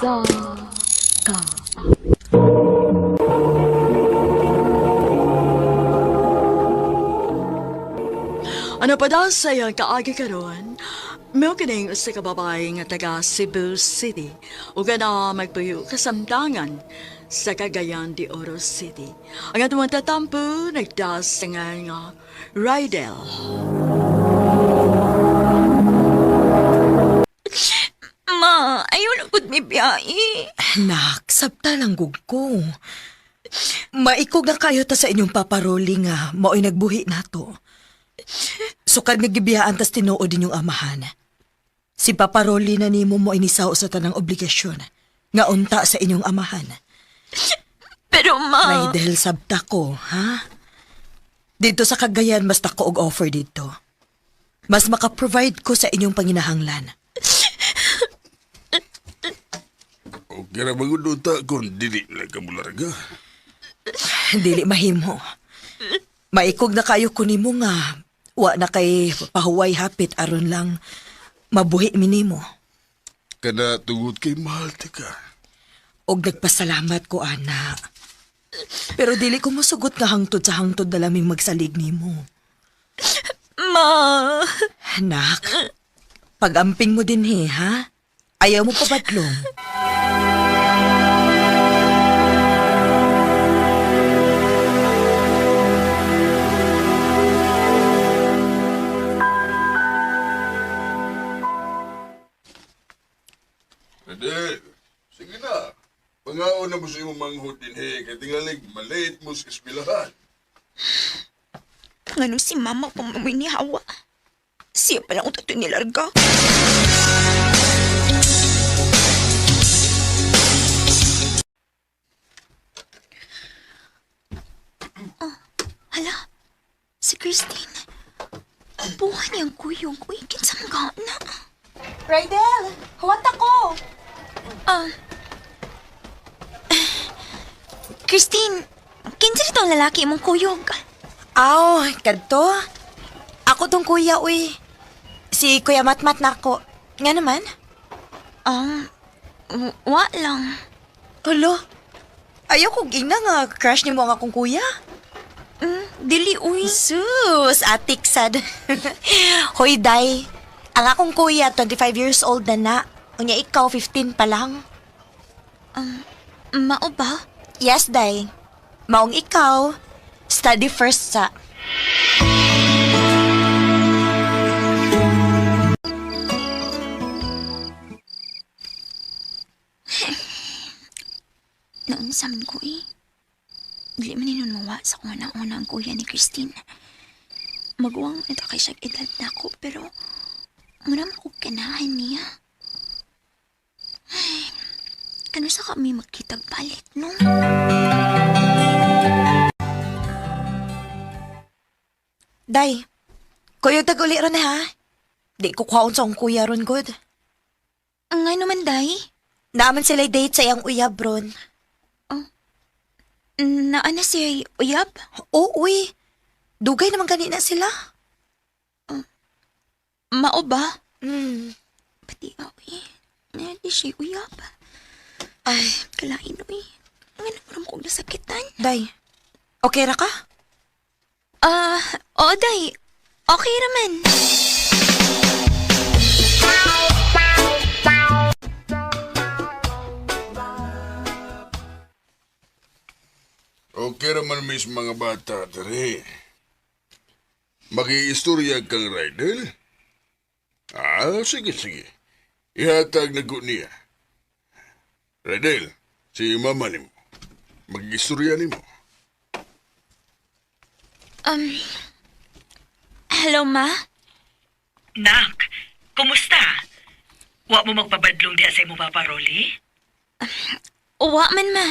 sa ka. Ano pa daw sa'yo kaagi karon? May kining sa kababae nga taga Cebu City o na magpuyo kasamtangan sa Cagayan de Oro City. Ang atong tatampo nagdas nga Rydel. Ma, ayaw na pud may biyahe. Nak, sabta lang gug ko. Maikog na kayo ta sa inyong paparoli nga mao'y nagbuhi nato. Sukad nga gibiyaan tas tinuod inyong amahan. Si paparoli na nimo mo inisaw sa tanang obligasyon nga unta sa inyong amahan. Pero ma... Rydel, sabta ko, ha? Dito sa Cagayan, mas tako og offer dito. Mas makaprovide ko sa inyong panginahanglan. O kaya magununta kung dili na kamularga. Dili mahimo. Maikog na kayo kunimo nga wa na kay pahuway hapit aron lang mabuhi minimo. Kada tungod kay mahal ka. Og nagpasalamat ko, ana. Pero dili ko masugot nga hangtod sa hangtod na laming magsalig nimo. Ma... Anak, pag-amping mo din ha? Ayaw mo papadlong. Adel, sige na. Pangaon na mo sa iyong manghod din kaya tingalig malate mo sa eskwelahan. Ngano si mama pamamoy ni Hawa? Siya palang utotoy nilarga. Oh, hala. Si Christine. Buhay niyang kuyong. Uy, kinsang gana. Rydel, huwat ako. Christine, kinsa dito ang lalaki mong kuyog? Aw, kadto. Ako tong kuya, uy. Si Kuya Matmat na ako. Nga naman? Wa lang. Alo, ayaw kong ina nga crush ni mo ang akong kuya. Dili, uy. Sus, atik sad. Hoy, Day. Ang akong kuya, 25 years old na. Unya ikaw, 15 pa lang. Mao ba? Yes, Day. Maong ikaw, study first sa... Noon sa amin ko Dili man nun mawa sa kung una ang kuya ni Christine. Maguwang ito kay siyang edad na ako, pero muna mo kong kanahan niya. Ay, kano sa kami magkitag palit, no? Day, kuya tag uli ron ha. Di ko kwaon sa akong kuya ron, good. Ang nga naman, Day? Naaman sila date sa iyang uyab ron. Naana siya uyab? Oo, uy. Dugay naman kanina sila. Mao ba? Pati Awi, di siya uyab. Ay, Kalain, uy. Ang naman kong nasakitan. Day, okay ra ka? Oo, Day. Okay raman. Okay naman mis mga bata, tari. Mag-iistorya kang Rydel? Sige. Ihatag na ko niya. Rydel, si mama ni mo. Mag-iistorya ni mo. Hello, Ma? Nak, kumusta? Wa mo magpabadlong diha sa imo paparoli? Uwa man, Ma.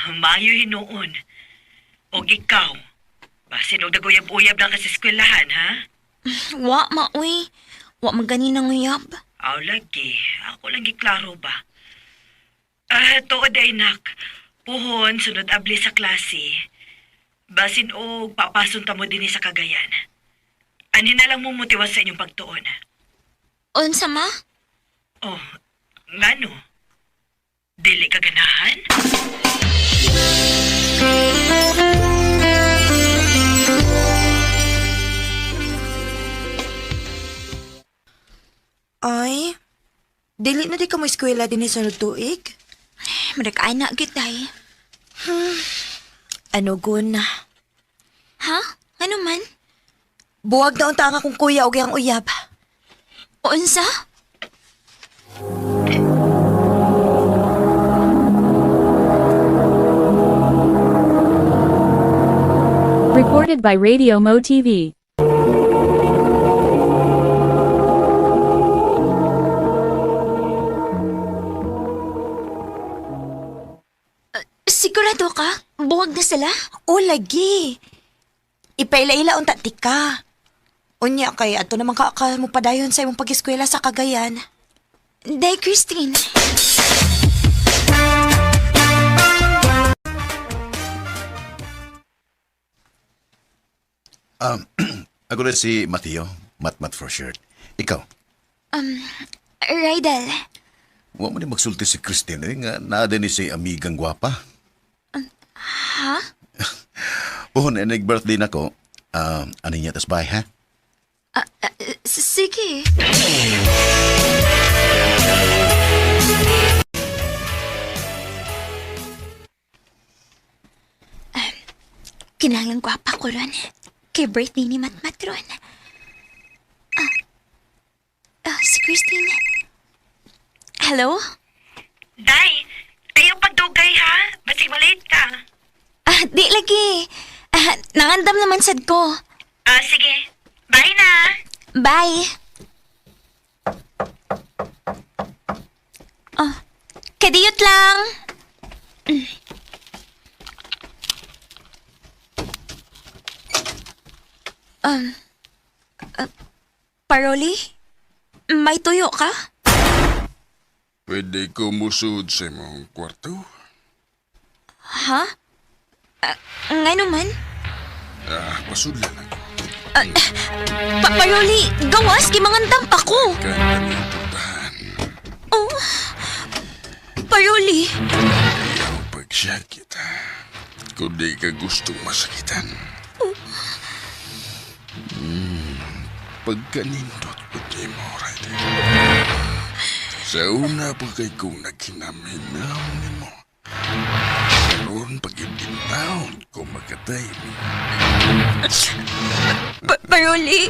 Mayo hinoon. O ikaw, basin og daguyab-uyab na ka sa eskwelahan, ha? Wa, Ma, uy. Wa man ganinang uyab. Aw, lagi. Ako lagi klaro ba? Tuod ay nak. Puhon, sunod abli sa klase. Basin og papasun ta mo din sa Cagayan. Ani na lang mo motiwas sa inyong pagtuon. Unsa, Ma? Oh, ngano? Dili ka ganahan? Ay, dili na di ka mo eskwela din sa tuig? Marag na gid day. Ano gun? Ha? Ano man? Buwag na unta ang akong kuya og ang uyab. Unsa? Recorded by Radio Mo TV. Sigurado ka? Buwag na sila? O lagi. Ipaila-ila unta ti ka. Unya kay ato naman ka mo padayon sa imong pag-eskwela sa Cagayan. Day, Christine. Ako na si Mateo, Matmat for short. Ikaw, Rydel. huwag mo na magsulti si Christine nga naada ni si amigang gwapa. Ha? Puhon, nag-birthday na ko. Ano niya tas bahay, ha? Sige. Kinahanglan ko pa ko ron. Kay birthday ni Matmat ron. Si Christine. Hello? Day, ayaw pagdugay ha. Basig malate ka. Di lagi. Nangandam naman sad ko. Sige. Bye na. Bye. Kadiyot lang. Paroli? May tuyo ka? Pwede ko musud sa imong kwarto? Ha? Nga naman? Pasudlan lang. Paroli, gawas, kimangandam ako. Kaya na puntahan. Oh. Paroli. Ayaw pagsakit ha. Kung di ka gustong masakitan. Pagkanindot po di mo, Ryder. Sa una pa kay kong nagkinaminaw ni mo. Karoon pag-ibintaon ko magkatay mo. Paroli.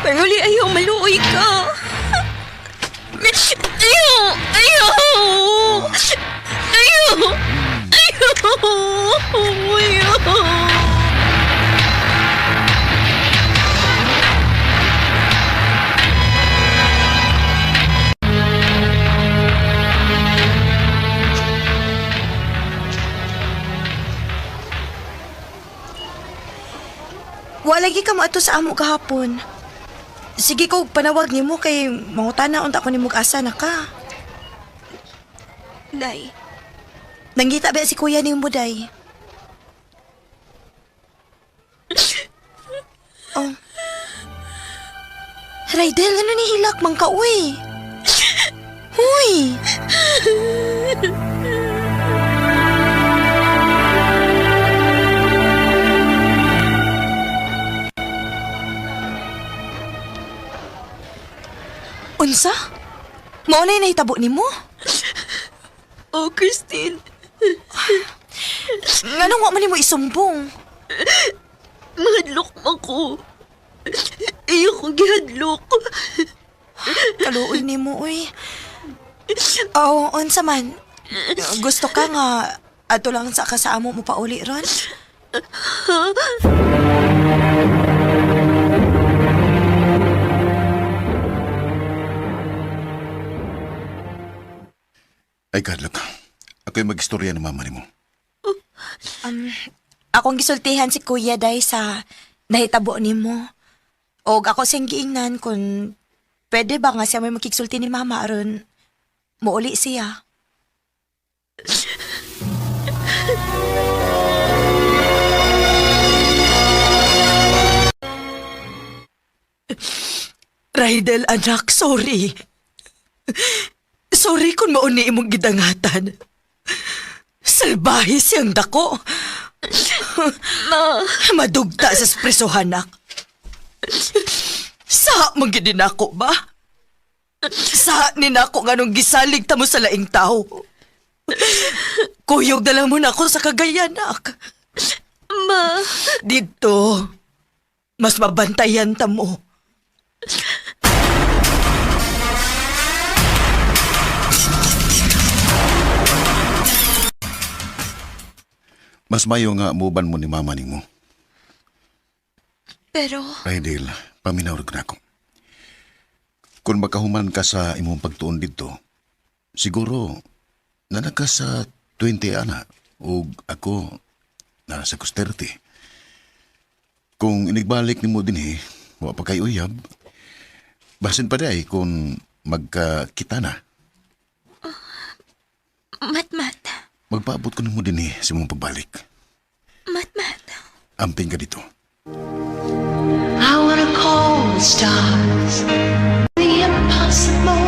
Paroli, ayaw maluoy ka. Ayaw! Ayaw! Ayaw! Ayaw! Ayaw! Walagi ka mo ato sa amo kahapon. Sige ko panawag nimo kay mangutana unta ko nimo asa na ka. Day. Nanggita ba si kuya nimo day? Oh. Rydel, ano ni hilak man ka, uy? Uy! Unsa? Maunay na hitabo nimo? Oh, Christine. Nganong wa man nimo isumbong? Mahadlok ako. Iyo kong gihadlok. Kaluoy nimo, uy. Oh, unsa man? Gusto ka nga ato lang sa kasamo mo pauli ron? Ay, kadlok. Ako'y mag-istorya ng mama ni mo. Akong gisultihan si kuya day sa nahitabo nimo. Og ako siyang giingnan kung pwede ba nga siya may makiksulti ni mama aron muuli siya. Rydel, anak, sorry. Sorry kung mauni imong gidangatan. Salbahe siyang dako. Madugta sa espresohan nak. Sa magiging ako ba? Sa ninako nga nung gisalig ta mo sa laing tao. Kuyog na lang mo na ako sa Cagayan, nak. Ma, Dito, mas mabantayan ta mo. Mas mayo nga muban mo ni mama nimo. pero Rydel, paminawag na ako. Kung makahuman ka sa imong pagtuon dito, siguro nanak ka sa 20 ana o ako nasa 30. Kung inigbalik nimo dinhi, wa pa kay uyab. Basin pa day kung magkakita na. Matmat. Magpaabot ko nimo dinhi sa imong pagbalik. Matmat. Amping ka dito. I wanna call the stars, the impossible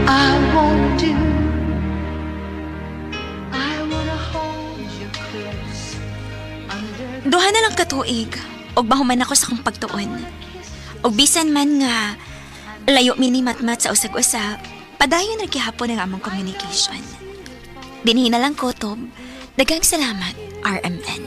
I won't do. I wanna hold you close under Duha na lang katuig, og bahuman ako sa kong pagtuon. Og bisan man nga, layo mini matmat sa usag-usap, padayon na gihapon ang among communication. Dinhi na lang ko, Tob. Daghang salamat, RMN.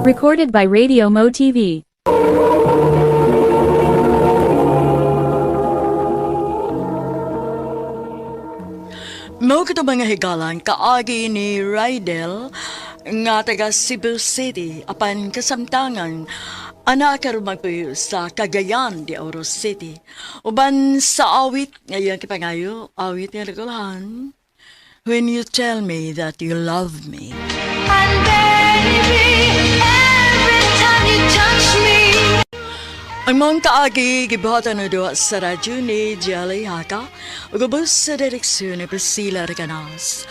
Recorded by Radio Mo TV. Mao kito mga higalan kaagi ni Rydel nga taga Cebu City apan kasamtangan ana karon magpuyo sa Cagayan de Oro City. Uban sa awit ngayon kipangayo awit nga regulahan. When you tell me that you love me. and baby, every time you touch me. Ang mga kaagi, gibuhatan na doon sa radyo ni Jelly Haka, ugabos sa direksyon ni Priscilla Reganas.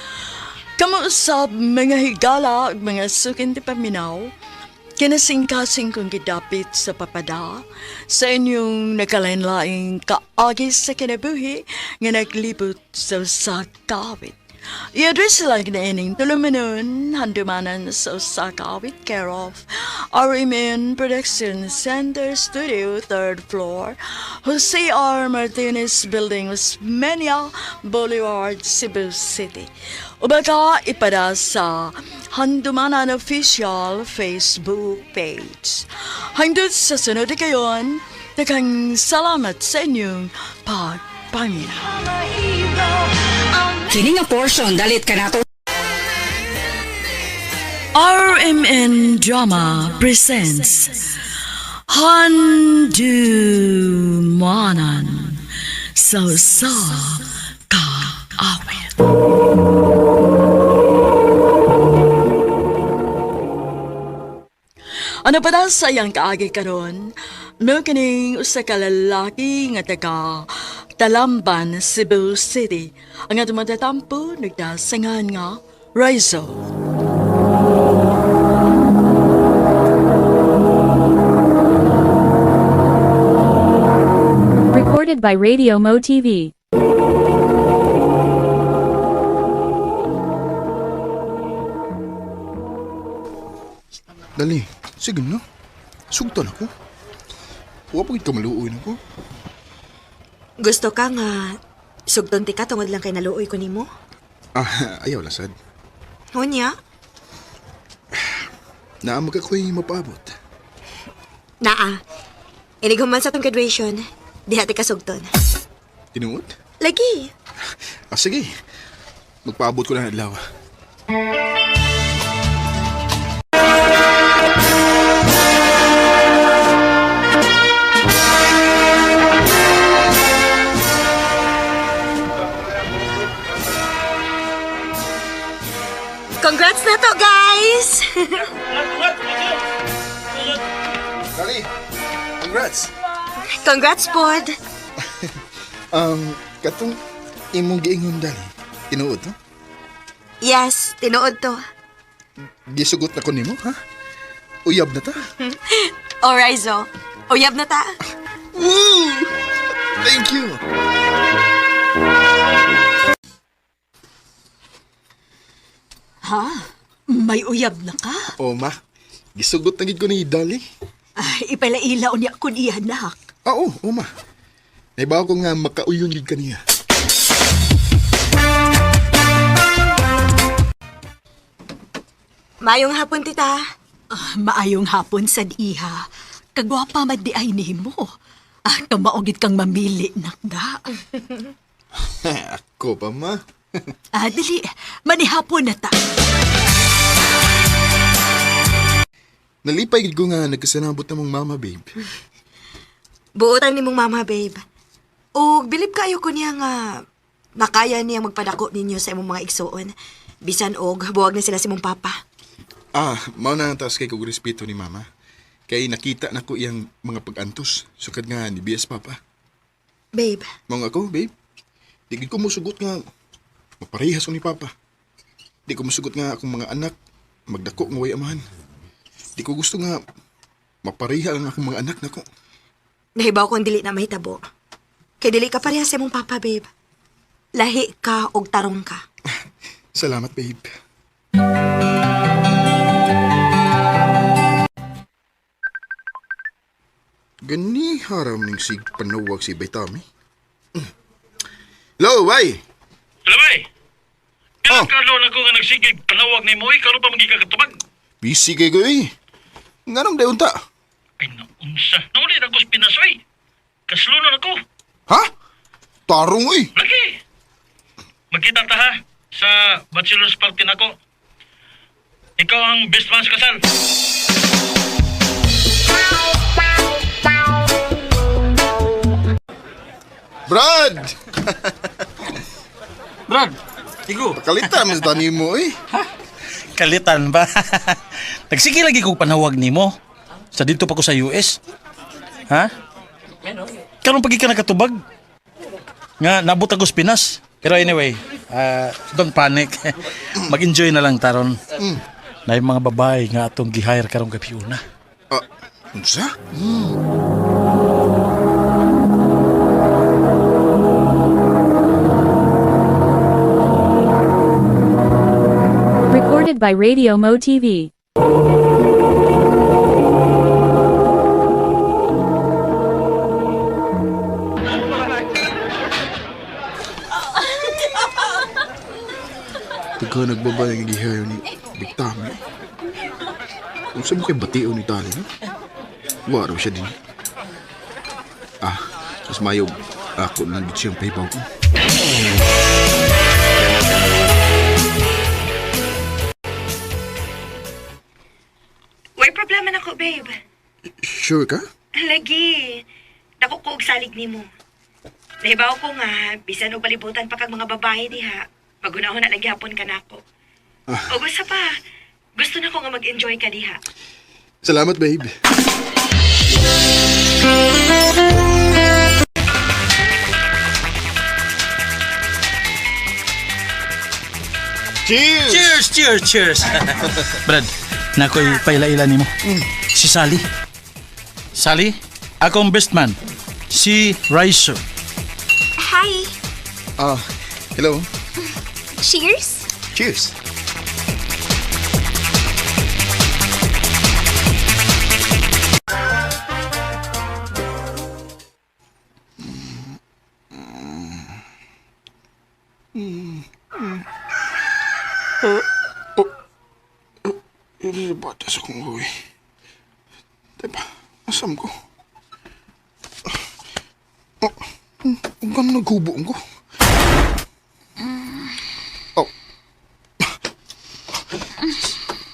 Kamuusap mga higala at mga sukin ti paminaw, kinasing-kasing kong gidapit sa papada, sa inyong nakalain-laing kaagi sa kinabuhi nga naglibot sa kawit. I-address lang na ining tulumanon, handumanan sa Osaka with care of RMN Production Center Studio, 3rd floor, Jose R. Martinez Building, Osmeña Boulevard, Cebu City. Ubaga ipada sa Handumanan Official Facebook page. Hanggang sa sunod kayon, daghang salamat sa inyong pagpaminaw. Kini nga portion dalit ka nato. RMN Drama presents Handumanan sa kaawit. Ano pa daw sayang kaagi karon? May kining usa ka lalaki nga taga Talamban, Cebu City. Ang atong matatampo nagdasangan nga Rizzo. Recorded by Radio Mo TV. Dali, sige na. Sugtan ako. Huwag pagit ka maluoy na ko. Gusto ka nga, sugton ti ka tungod lang kay naluoy ko nimo? Ayaw lasad. Hunya? Naamag ako'y mapaabot. Naa. Inighuman sa tong graduation, diha ti ka sugton. Tinuod? Lagi. Sige. Magpaabot ko lang adlaw. Congrats na to, guys! Dali, congrats. Congrats, Pod. Katong imong giingon dali. Tinuod, no? Yes, tinuod to. Gisugot na ko nimo, ha? Uyab na ta. O, Rizzo, uyab na ta. Woo! Thank you. May uyab na ka? O, ma. Gisugot na gid ko ni Dali. Ay, ipalailaw niya kun iyanak. Oo, ma. Naibaw ko nga makauyon gid kaniya. Mayong hapon, tita. Maayong hapon sa iha. Kagwapa madi ay nimo. Kamaugid kang mamili, nakda. Ako pa, ma. Dili, manihapon na ta. Nalipay gid ko nga nagkasanabot na mong mama, babe. Buotan ni mong mama, babe. O, bilib kayo ko niya nga makaya niya magpadako ninyo sa imong mga igsuon. Bisan og, buwag na sila si mong papa. Mao na ang taas kay kong respeto ni mama. Kay nakita na ko iyang mga pag-antos. Sukad nga ni BS Papa. Babe, Mga ako, babe. Di gid ko musugot nga maparehas ko ni Papa. Di ko musugot nga akong mga anak magdako nga way amahan. Di ko gusto nga mapareha ang akong mga anak nako. nahibaw kong dili na mahitabo. Kay dili ka pareha sa imong papa, babe. Lahi ka og tarong ka. Salamat, babe. Gani haram ning sig panawag si Baytami. Hello, bay! Hello, bay! Ilang kalon ako nga nagsigig panawag ni Moy, karon pa magigakatubag. Busy kay ko eh. Nganong dayon ta? Ay, naunsa. Nauli na ko sa Pinasoy. Kaslunan ako. Ha? Tarong eh. Lagi! Magkita ta ha, sa bachelor's party na ko. Ikaw ang best man sa kasal. Brad! Brad, igo. Pakalitan mas tani mo eh. Kalitan ba? Nagsige lagi kong panawag ni mo. Sa dito pa ko sa US. Ha? Karon pagi ka nakatubag. Nga, nabot ako sa Pinas. Pero anyway, don't panic. Mag-enjoy na lang taron. Na yung mga babae nga atong gi-hire karong kapiuna. Unsa? Recorded by Radio Mo TV. Pagka nagbabay ang gihayo ni Bigtami. Kung saan mo kayo batio ni Tali, no? Waraw siya din. Mas mayog ako nang siyang paybaw ko. Way problema na ko, babe. Sure ka? Lagi. Dako ko og salig nimo. Nahibaw ko nga, bisan og palibutan pa kag mga babae diha. Magunahon na lagi hapon ka nako. O basta pa, gusto na ko nga mag-enjoy ka diha. Salamat, babe. Cheers! Cheers, cheers, cheers. Brad, nako'y paila-ila ni mo. Si Sally. Sally, akong best man. Si Raiso. Hi! Hello. Cheers! Cheers. Ini batas akong uwi. Diba? Asam ko. Ang ka naghubong ko.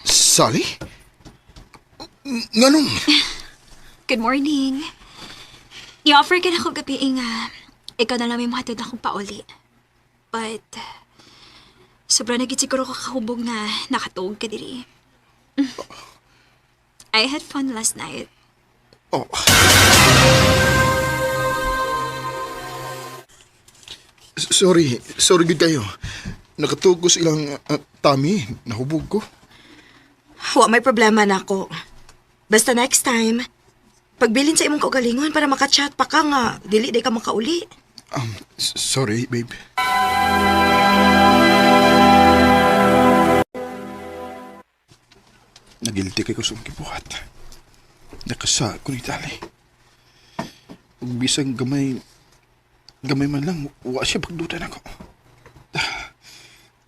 Sally? Nganong? Good morning. I-offer ka na ako gabi nga. Ikaw na lang may mahatid akong pauli. But, sobra na siguro kakahubog na nakatuog ka diri. I had fun last night. Sorry good kayo. Nakatuog ko silang Tami, nahubog ko. Wa may problema na ako. Basta next time, pagbilin sa imong kaugalingon para makachat pa ka nga, dili day ka makauli. Sorry, babe. Nagilti kay ko sa kibuhat. Nakasa ko ni Tali. Ug bisang gamay man lang, wa siya pagduda nako.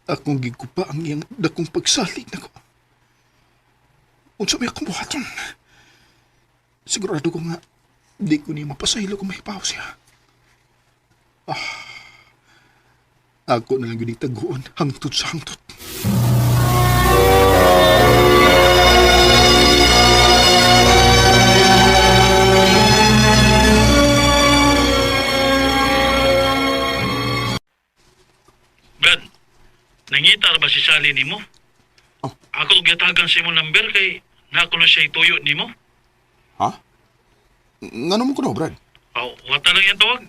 Akong gigupa ang iyang dakong pagsalig nako. Unsa may akong buhaton? Sigurado ko nga, di ko niya mapasahilo kung may paw siya. Ako na lang yun taguon, hangtod sa hangtod. Brad, nangita ba si Sally ni mo? Oh. Ako gatagan sa imong number kay nako na siya ituyo ni mo. Ha? Nga naman ko na, Brad? Wata lang yung tawag.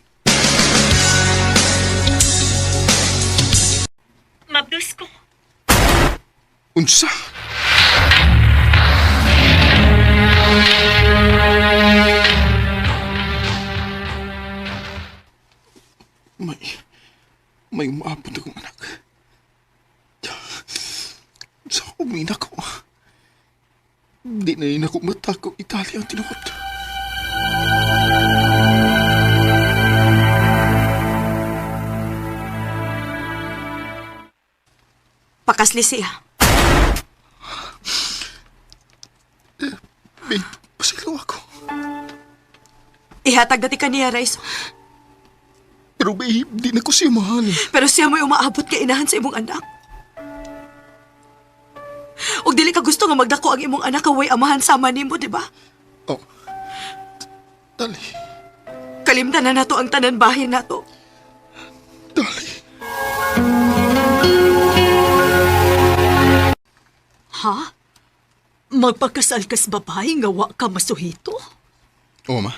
Mabdus ko. Unsa? May umaabot akong anak. Sa umina ko. Di na rin ako matakot Italia ang tinukot. Pakasli siya. Babe, pasilaw ako. Ihatag dati ka niya, Rice. Pero babe, di na ko siya mahal. Pero siya mo'y umaabot ka inahan sa imong anak. Og dili ka gusto nga magdako ang imong anak kaway amahan sama nimo, di ba? Oh. Dali. Kalimtan na nato ang tanan bahin nato. Dali. Ha? Magpakasal kas babae nga wa ka masuhito? Oo, ma.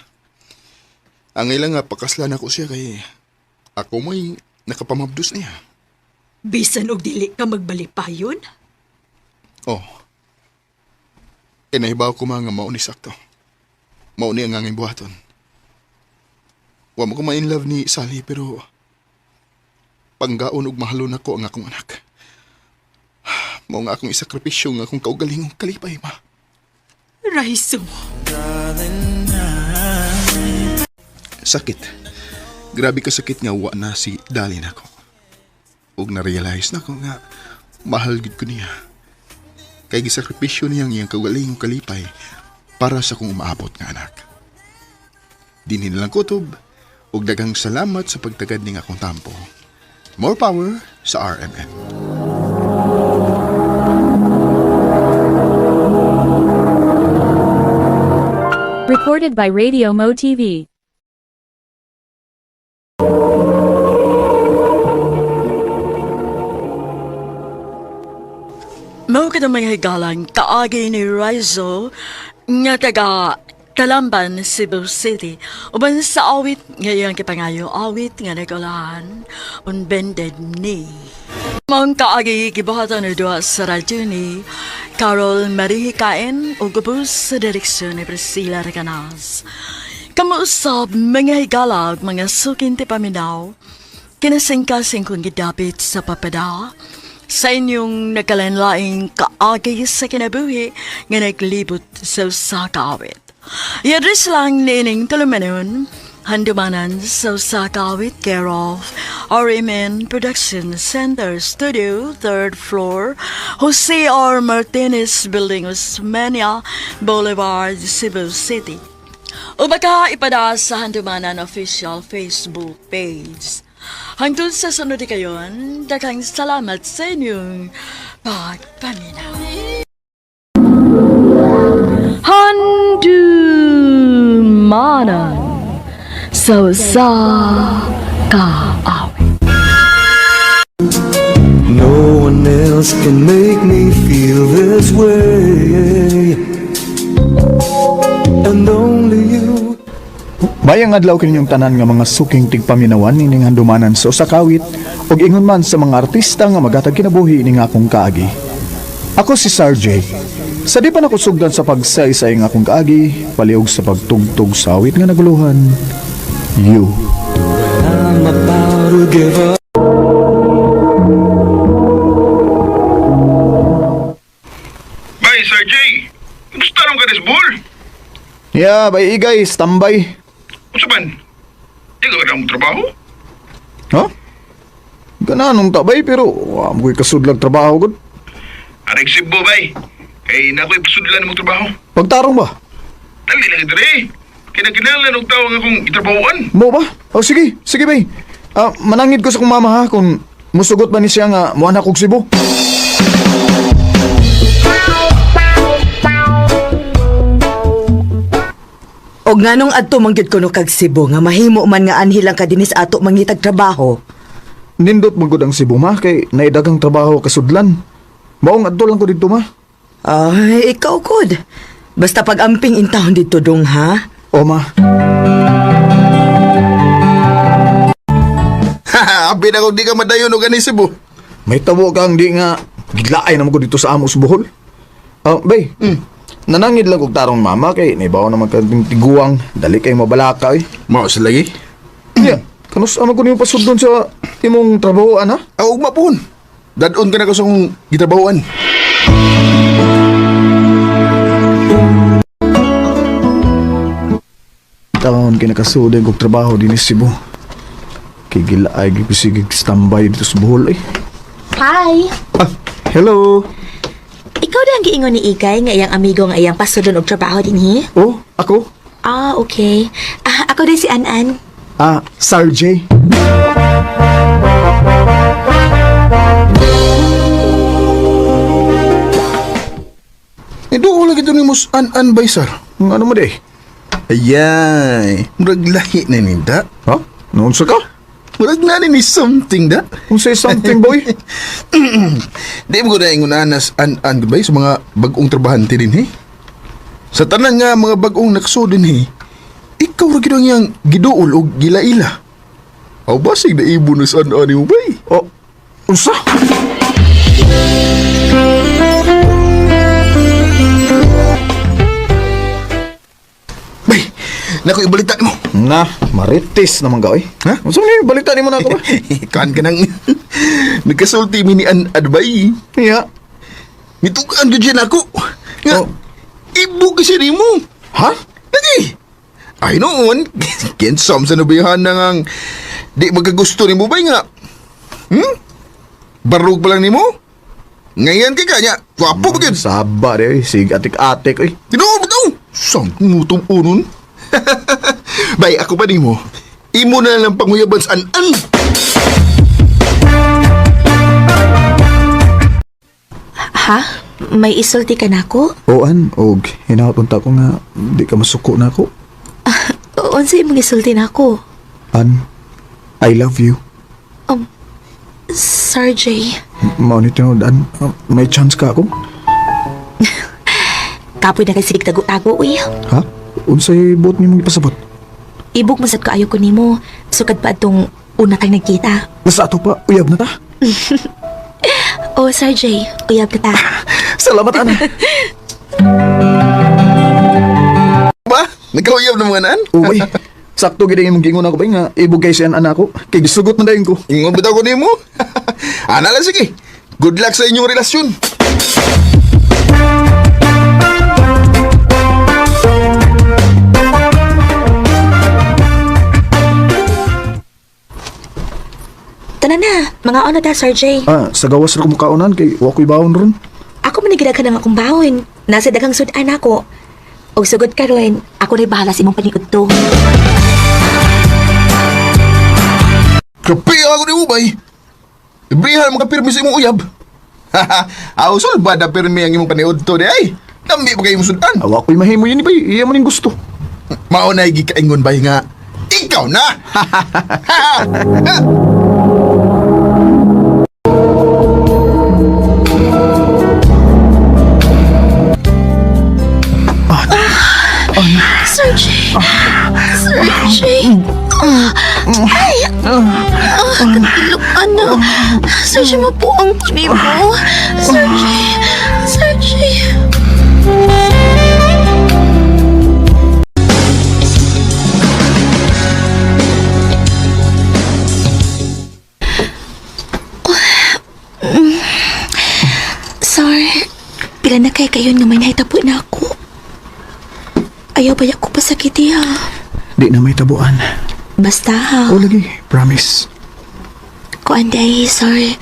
Ang ilang nga pakaslan ako siya kay ako may nakapamabdos niya. Bisan og dili ka magbalipayon? Oh. Nahibaw ko mga mauni sakto. Mauni ang angin buhaton. Wa mo ko ma-in love ni Sally pero panggaon ug mahalon ako ang akong anak. Mao nga akong isakripisyo nga akong kaugalingong kalipay, ma. Raiso. Sakit. Grabe ka sakit nga wa na si Dalin ako. Ug na-realize na ko nga mahal gid ko niya. Kay gisakripisyo niyang iyang kaugalingong kalipay para sa kong umaabot nga anak. Dinhi na lang kutob ug daghang salamat sa pagtagad ning akong tampo. More power sa RMN. Recorded by Radio Mo TV. Mao ka mga higalang kaagi ni Rizzo nga taga Talamban, Cebu City. Uban sa awit ngayon kipangayo awit nga nagulahan unbended knee. Maong kaagi gibuhatan ni duwa sa radyo ni Carol Marie Hikain o gubos sa direksyon ni Priscilla Recanas. Kamuusap mga higalag mga sukin ti paminaw kinasingkasing kong gidapit sa papada sa inyong nakalanlaing kaagi sa kinabuhi nga naglibot sa usakawit. Yadris lang nining tulumanon handumanan sa usakawit care of RMN Production Center Studio, 3rd floor, Jose R. Martinez Building, Osmeña Boulevard, Cebu City. O baka ipada sa handumanan official Facebook page. Hangtod sa sunod kayon, daghang salamat sa inyong pagpaminaw. Handumanan sa usakawit. No one else can make me feel this way, and only you. Bayang adlaw kaninyong tanan nga mga suking tigpaminawan nining handumanan sa usakawit ug ingon man sa mga artista nga magatag kinabuhi ning akong kaagi. Ako si Sarjay, Sa di pa nakusugdan sa pagsaysay nga akong kaagi, paliog sa pagtugtog sa awit nga naguluhan. You. I'm about to give up. Bay, Sir Jay! Gusto nang ka desbol? Yeah, bay igay, standby. Kung saban, di ka na mong trabaho? Ha? Gananong tabay pero amoy kasudlag trabaho gud. Aray Cebu, bay. Kay na ako'y pasudlan mong trabaho. Pagtarong ba? Dali lang ito rin. Kinakinalan ng tao nga akong itrabahoan. Mo ba? O sige, sige bay. Manangid ko sa kong mama ha kung musugot ba ni siya nga muanak og Cebu. Og nganong adto manggid kuno kag Cebu nga mahimo man nga anhi lang ka dinis ato mangitag trabaho. Nindot magud ang Cebu ma kay naidagang trabaho kasudlan. Maong adto lang ko dito ma. Ay, ikaw kod. Basta pag-amping intahon dito dong ha. O ma. Abi na kung di ka madayon o gani Cebu. May tabo kang di nga gidlaay naman ko dito sa Amos Bohol. Bay. Nanangid lang kog tarong mama kay naibaw naman kanting tiguang dali kay mabalaka eh. Mao sa lagi? Yeah. Kanus ama ko niyo pasudlon sa imong trabahoan ha? Ug mapon. Dadon ka na ko sa akong gitrabahoan. Taon kinakasudan kog trabaho din sa Cebu. Kay gilaay gipisigig standby dito sa Bohol eh. Hi! Hello. Ikaw na ang giingon ni Igay nga iyang amigo nga iyang pasudon og trabaho dinhi? Oh, ako? Okay. Ako din si An-An. Sir J. Doon lagi ito ni Mus An-An bay, sir. Ano mo day? Ayay, murag lahi na ninda. Ha? Noon sa ka? Murag na ni something da. Kung say something boy? Di mo ko na ingunahan na An-An bay sa mga bagong trabahante din he. Sa tanan nga mga bagong nakso din he, ikaw ra gid ang iyang giduol o gilaila. Aw basig na ibo na sa An-An mo bay. Oh, unsa? Bay, naku ibalita mo. Na, marites naman ka, eh. Ha? Unsa man yung balita ni mo na ako ba? Kaan ka nang nagkasulti mi ni An-An bay. Yeah. Nitugaan ka dyan ako. Nga, ibo kasi ni mo. Ha? Lagi. Ay noon, kinsam sa nabiyahan na ngang di magkagusto ni mo ba nga? Barug pa lang ni mo? Ngayon ka kanya, wapo ba yan? Saba de, sige atik-atik, eh. Tinoon ba ito? Sang mutom unon? Bay, ako pa ni mo. Imo na lang panguyaban sa An-An. Ha? May isulti ka na ako? Oan, og hinapunta ko nga di ka masuko na ako. Unsa imong isulti na ako? An, I love you. Sir J. Mao ni tinod, An, may chance ka ako? Kapoy na kay silig tago-tago, uy. Ha? Unsay buot ni mong ipasabot? Ibog masad ko ayo ko nimo. Sukad pa atong una kang nagkita. Nasa ato pa, uyab na ta. Sir J, uyab ka ta. Salamat, An. Ba? Nagkauyab na mga An? Uy, sakto gid imong gingon ako ba nga ibog kay siya anak ko. Kay gisugot man dayon ko. Ingon bitaw ko nimo. Ana lang sige. Good luck sa inyong relasyon. Tanan na, mga ano ta, Sir J. Sa gawas ra ko mukaunan kay wa ko'y bawon ron. Ako manigida ka ng akong bawon. Nasa dagang sudan ako. O sugod ka rin, ako rin bahala sa imong paniudto. Kapi ako ni Ubay. Ibrihan mga pirmi sa imong uyab. Ausol ba na pirmi ang imong paniod to di ay? Nambi pa kayo musudan. Awa ko'y mahimo yun ba? Iya man yung gusto. Maunay gikaingon ba nga? Ikaw na! Sir J. Sir J. Ay! Ano? Sir J, mapuang kini mo. Sir J. Sir J. Sir, pila na kayon nga may nahitabo na ako. Ayaw ba ko pasakiti ha? Di na may tabuan. Basta ha. O lagi, promise. Kuan day, sir.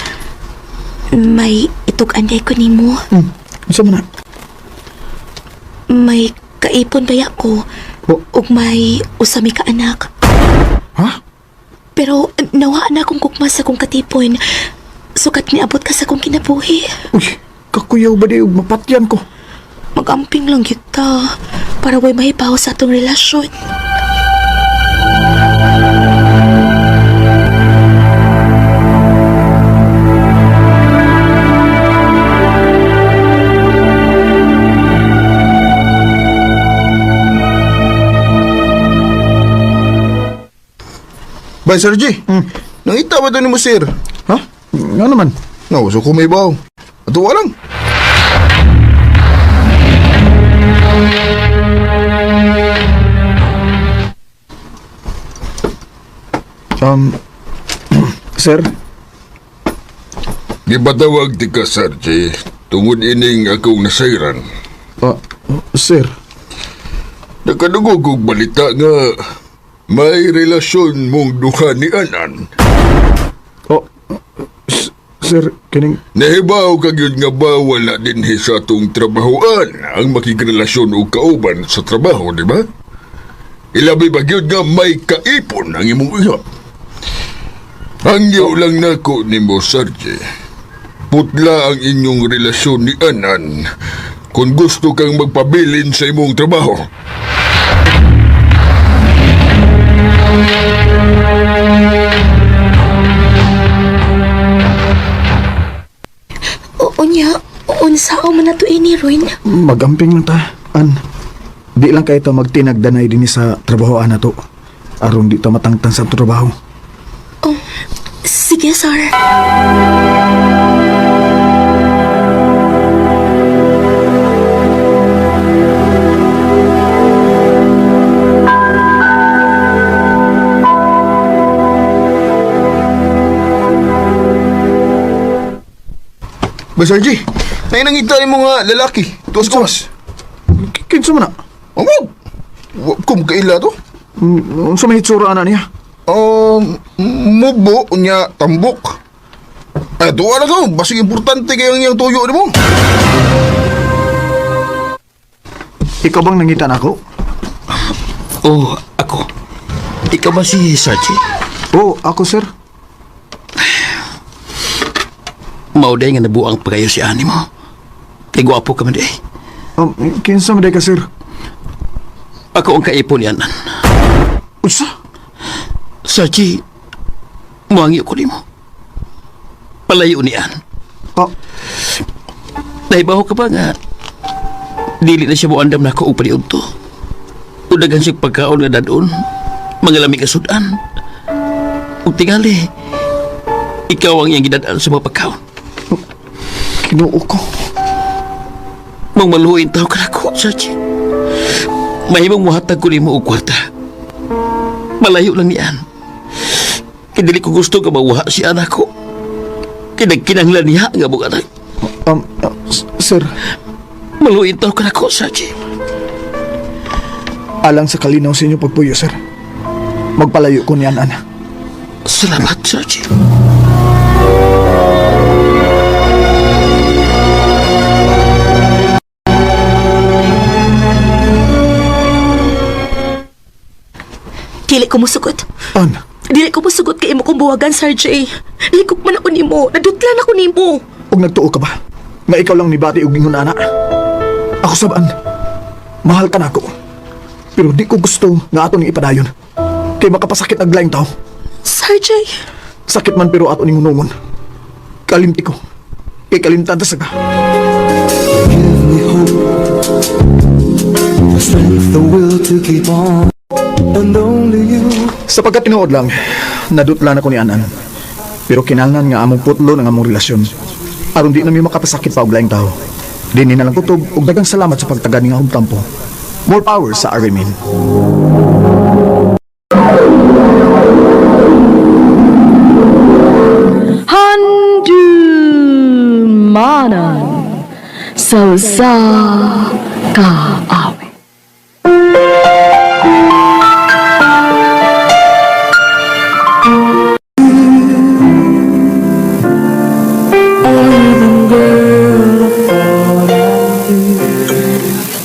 May itog anday ko nimo. Isa mo na. May kaipon ba ko? Ug may usami ka anak. Ha? Pero nawaan na akong kukma sa kong katipon. Sukat niabot ka sa kong kinabuhi. Uy, kakuyaw ba di mapatyan ko? Magamping lang kita para way mahibaw sa atong relasyon. Bay, Sir G. Nangita ba ito ni mo, sir? Ha? Nga naman. Nauso ko may baw. Atuwa lang. Sir? Gipatawag ti ka, Sarge. Tungod ining akong nasairan. Sir? Nakadugog kong balita nga may relasyon mong duha ni Anan. Sir, kining... Nahibaw kag yun nga ba wala din sa atong trabahoan ang makikrelasyon o kauban sa trabaho, di ba? Ilabi ba yun nga may kaipon ang imong iya? Hangyaw lang nako ni mo, Sarge. Putla ang inyong relasyon ni Anan kung gusto kang magpabilin sa imong trabaho. Unya, unsao man nato ini, Ruin? Magamping lang ta, An. Di lang kayo magtinagdanay din sa trabahoan na to. Aron di ta matangtang sa trabaho. Sige, sir. Bay, Sir G. Nangita ni mo nga lalaki. Tuwas-tuwas. Kinsa man na? Wag! Wag kong kaila to. Sa may hitsura na niya? Mubo niya tambok. Tuwa na ko. Basig importante kayang niyang tuyo ni mo. Ikaw bang nangita na ako? Ako. Ikaw ba si Sarge? Ako, sir. Mauday nga nabuang pagayo si ani mo. Tigwapo ka man day. Kinsa man day ka, sir? Ako ang kaipon ni Anan. Usa? Sarge, muangyo ko ni mo. Palayo ni An. Nahibaw ka ba nga dili na siya muandam na ako upali unto. Udagan siya pagkaon nga dadon. Mga lamig kasudan. Ug tingali, ikaw ang iyang gidadaan sa mga pagkaon. Kinuo ko. Mang maluhin tao ka na ko, Sarge. Mahimong muhatag ko ni mo og kwarta. Malayo lang niyan. Kaya ko gusto ka mawuha si anak ko. Kaya nagkinanglan niya nga mong anak. Sir. Maluhin tao ka na ko, Sarge. Alang sa kalinaw sa inyo pagpuyo, sir. Magpalayo ko niyan, Ana. Salamat, Sarge. Dili ko musugot. An? Dili ko musugot kay imo kong buwagan, Sarge. Likok man ako nimo. Nadutlan ako nimo. Ug nagtuo ka ba? Nga ikaw lang ni bati ug ingon ana. Ako saban. Mahal ka na ako. Pero di ko gusto nga ato ning ipadayon. Kay makapasakit ang laing tao. Sarge. Sakit man pero ato ning hunungon. Kalimti ko. Kay kalimtan ta sa ka. Give me hope, the strength, the will to keep on. And only you. Sapagkat tinuod lang, nadutla na ko ni Anan. Pero kinahanglan nga among putlo ng among relasyon. Aron di na mi makapasakit pa og laing tao. Dini na lang kutob ug daghang salamat sa pagtagad nga og tampo. More power sa Arimin. Handumanan sa kaawit.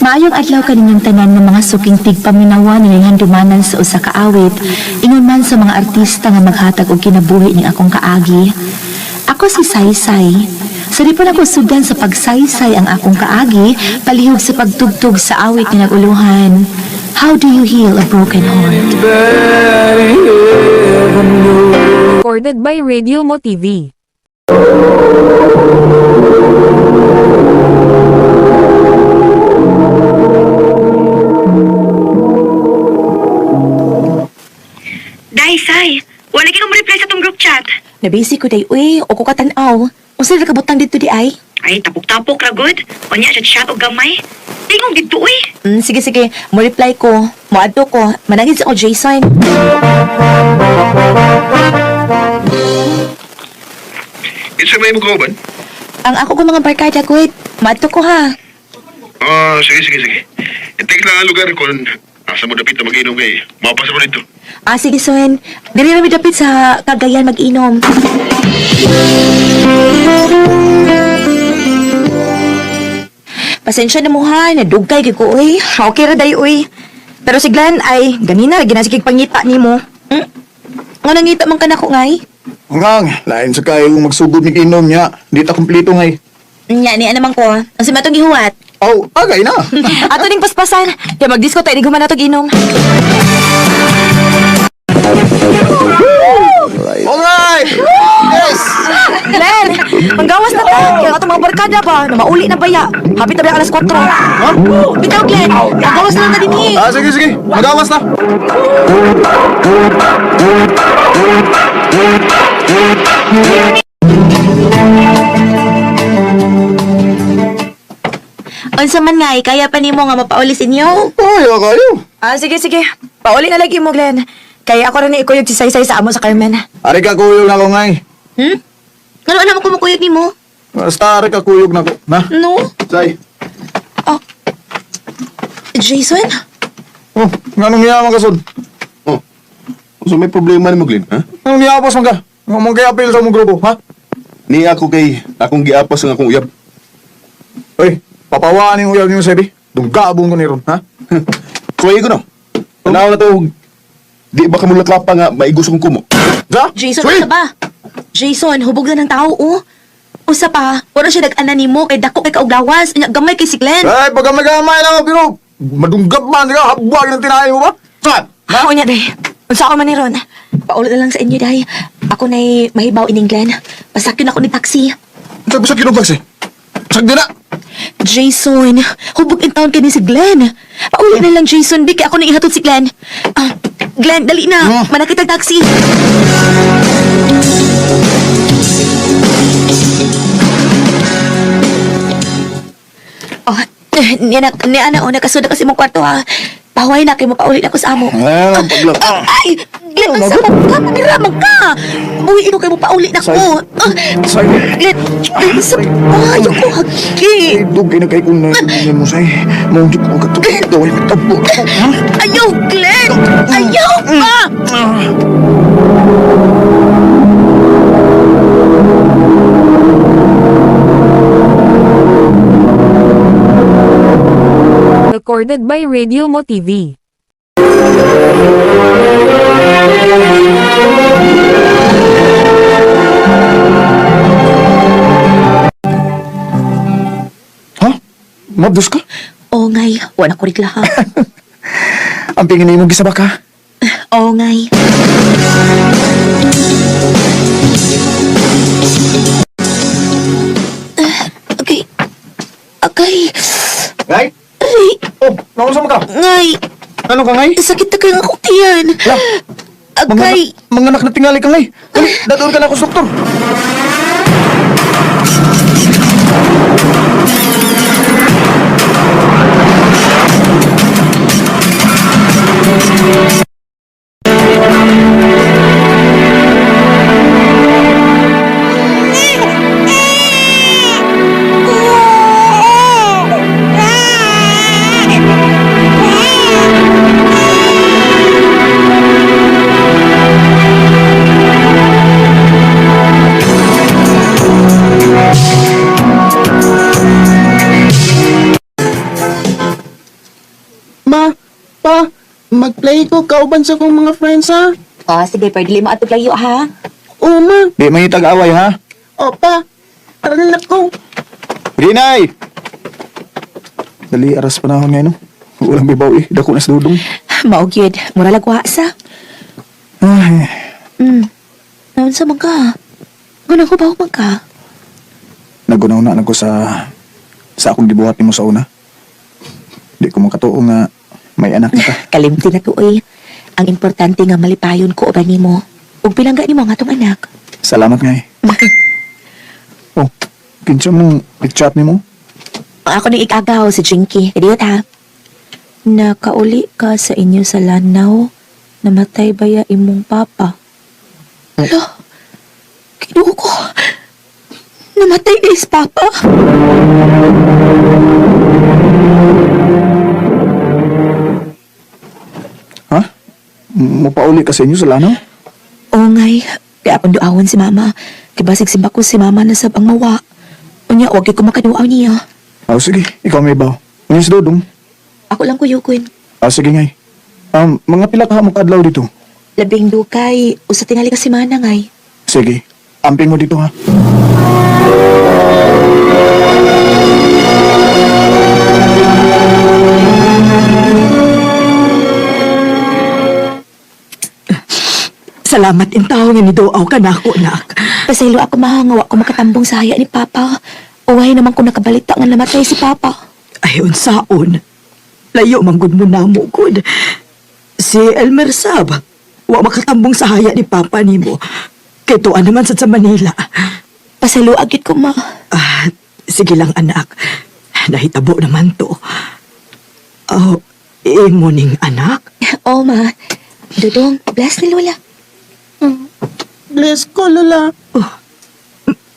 Maayong adlaw kaninyong tanan ng mga suking tigpaminawa ni handumanan sa usa ka awit, ingon man sa mga artista nga maghatag og kinabuhi ning akong kaagi. Ako si Saysay. Sa di pa ako sudan sa pagsaysay ang akong kaagi, palihog sa pagtugtog sa awit nga naguluhan. How do you heal a broken heart? Recorded by Radio Mo TV. Say, wala gyud mo reply sa tong group chat. Nabisi ko day, uy, o ko katanaw. Usa ra kabutang dito di ay. Ay, tapok-tapok ra gud. Unya sa chat og gamay. Tingog dito uy. Sige, mo reply ko. Mo adto ko. Manangin sa ko Jason. Isa may mo kauban? Ang ako ko mga barkada gud. Maadto ko ha. Sige. Itig lang ang lugar kung asa mo dapit na mag-inom kay mapasa mo dito. Sige Son. Dili na mi dapit sa Cagayan mag-inom. Pasensya na mo ha, nadugay gyud ko uy. Okay ra day uy. Pero si Glenn ay ganina ginasikig pangita nimo. Nga nangita man kanako ngay. Ngang, lain sa kayo magsugod ni inom niya. Di ta kumpleto ngay. Nya ni naman ko. Ang si matong gihuwat. Oh, agay na. Ato ning paspasan. Kaya mag-disco tayo di guman nato ginom. Alright! Yes! Glenn, manggawas na ta. Kaya ato mga barkada ba na mauli na baya. Hapit na ba alas 4? Ha? Bitaw Glenn, manggawas na din eh. Sige. Magawas na. Unsa man nga, kaya pa nimo nga mapauli sa inyo? Ay, kayo. Sige. Pauli na lagi mo, Glenn. Kaya ako rin ikuyog si Saysay sa amo sa Carmen. Ari ka kuyog na ko ngay. Ano alam mo kumukuyog nimo? Basta ari ka kuyog na ko. Na? No? Say. Jason? Oh, nganong niya ka son? Oh, so may problema ni mo, Glenn, ha? Nganong niya pas man ka? Nganong kay apil sa mong grupo, ha? Ni ako kay akong giapas ang akong uyab. Oy, papawaan yung uyab niyo, Sebi. Dunggabong ko ni ron, ha? Kuway ko no. Tanaw na to. Di ba kamulatlapa nga maigos kong kumo? Jason, ano ba? Jason, hubog na ng tao, oh. Usa pa, wala siya nag-ana nimo kay dako kay kauglawas, gamay kay si Glenn. Ay, pagkamay-gamay lang, pero madunggab man, habwag ng tinahin mo ba? Saan? Ako niya, day. Unsa ako man ni Ron. Paulit na lang sa inyo, day. Ako na'y mahibaw ining Glenn. Pasakyon ako ni taxi. Sabi sa kinong taxi? Sagdi na! Jason, hubog in town ka ni si Glenn. Paulit na lang, Jason. Di kaya ako nang ihatod si Glenn. Glenn, dali na. Manakit ang taxi. Niya na, nakasuda kasi mong kwarto, ha. Pahuay na, kayo mo paulit ako sa amo. Paglang. Ay! Glenn, ang sama ka, pamiramang ka! Uy, ino kayo mo paulit na ko. Glenn, ayaw ko, hagi. Dugay na kayo kung naiingan mo, say. Maundik mo ka ito. Dawal mo tabo. Ayaw, Glenn! Ayaw pa! Recorded by Radio Mo TV. Ha? Mabdos ka? Oo ngay, wala ko rigla ha. Ang pingin mo gisaba ka? Oo ngay. Okay. Ngay? Ay! Oh, nakusama ka? Ngay! Ano ka, Ngay? Sakit na kaya ako tiyan. Agay! Mga anak na tingali ka, Ngay. Dali, datoon ka na ako sa doktor. Dili ko kauban sa kong mga friends, ha? Oh, sige, pero dili mo atog layo, ha? Oo, ma. Di man yung tag-away, ha? Opa, tara na ko. Rinay! Dali, aras panahon ngayon, no? Walang bibaw eh. Dako na sa dudong. Maugyod, mura lagwa sa. Ay, Naon sa mga? Guna ko ba ka? nagunaw na ko sa akong gibuhat mo sa una. Di ko makatuo nga may anak na ka. Kalimti na to, oy. Ang importante nga malipayon ko oba nimo. Ug pilangga nimo nga tong anak. Salamat nga eh. Oh, kinsa mong nag-chat ni mo? Ako nang ikagaw si Jinky. Idiyot ha. Nakauli ka sa inyo sa lanaw. Namatay ba ya imong papa? Hala, kinuha ko. Namatay guys, papa. Ha? Mupauli ka sa inyo sa lanaw? Oo ngay. Kaya akong duawon si mama. Kibasig simba ko si mama na sabang mawa. Unya, huwag ko makaduaw niya. Sige, ikaw may baw. Ano si Dodong? Ako lang kuyukon. Sige ngay. Mga pila ka mo kadlaw dito? Labing dukay. Usa tingali ka si mana ngay. Sige, amping mo dito ha. Salamat in tao nga ni Doaw ka na ako, nak. Pasaylo ako mahangawa ko makatambong sa haya ni Papa. Uway naman ko nakabalita nga namatay si Papa. Ayon saon. Layo manggod mo na mo, good. Si Elmer Sab, wa makatambong sa haya ni Papa nimo. Kay tuan naman sa Manila. Pasaylo agit ko, ma. Sige lang, anak. Nahitabo naman to. Oh, imo ning anak? Oo, ma. Dudong, bless ni Lola. Bless ko, Lola.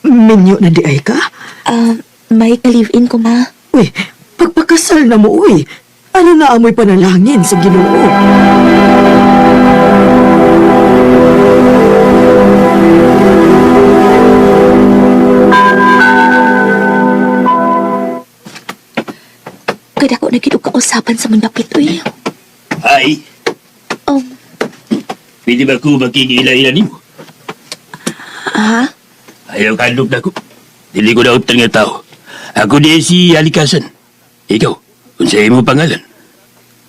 Minyo na di ay ka? May ka-live-in ko, ma. Uy, pagpakasal na mo, uy. Ano na amoy panalangin sa Ginoo? Kaya ako nagkidog kausapan sa mundapit, uy. Ay, pwede ba ko makikila-ila ni mo? Ha? Ayaw kandog na ko. Dili ko na utang nga tao. Ako di si Alikasan. Ikaw, kung sa'yo mo pangalan.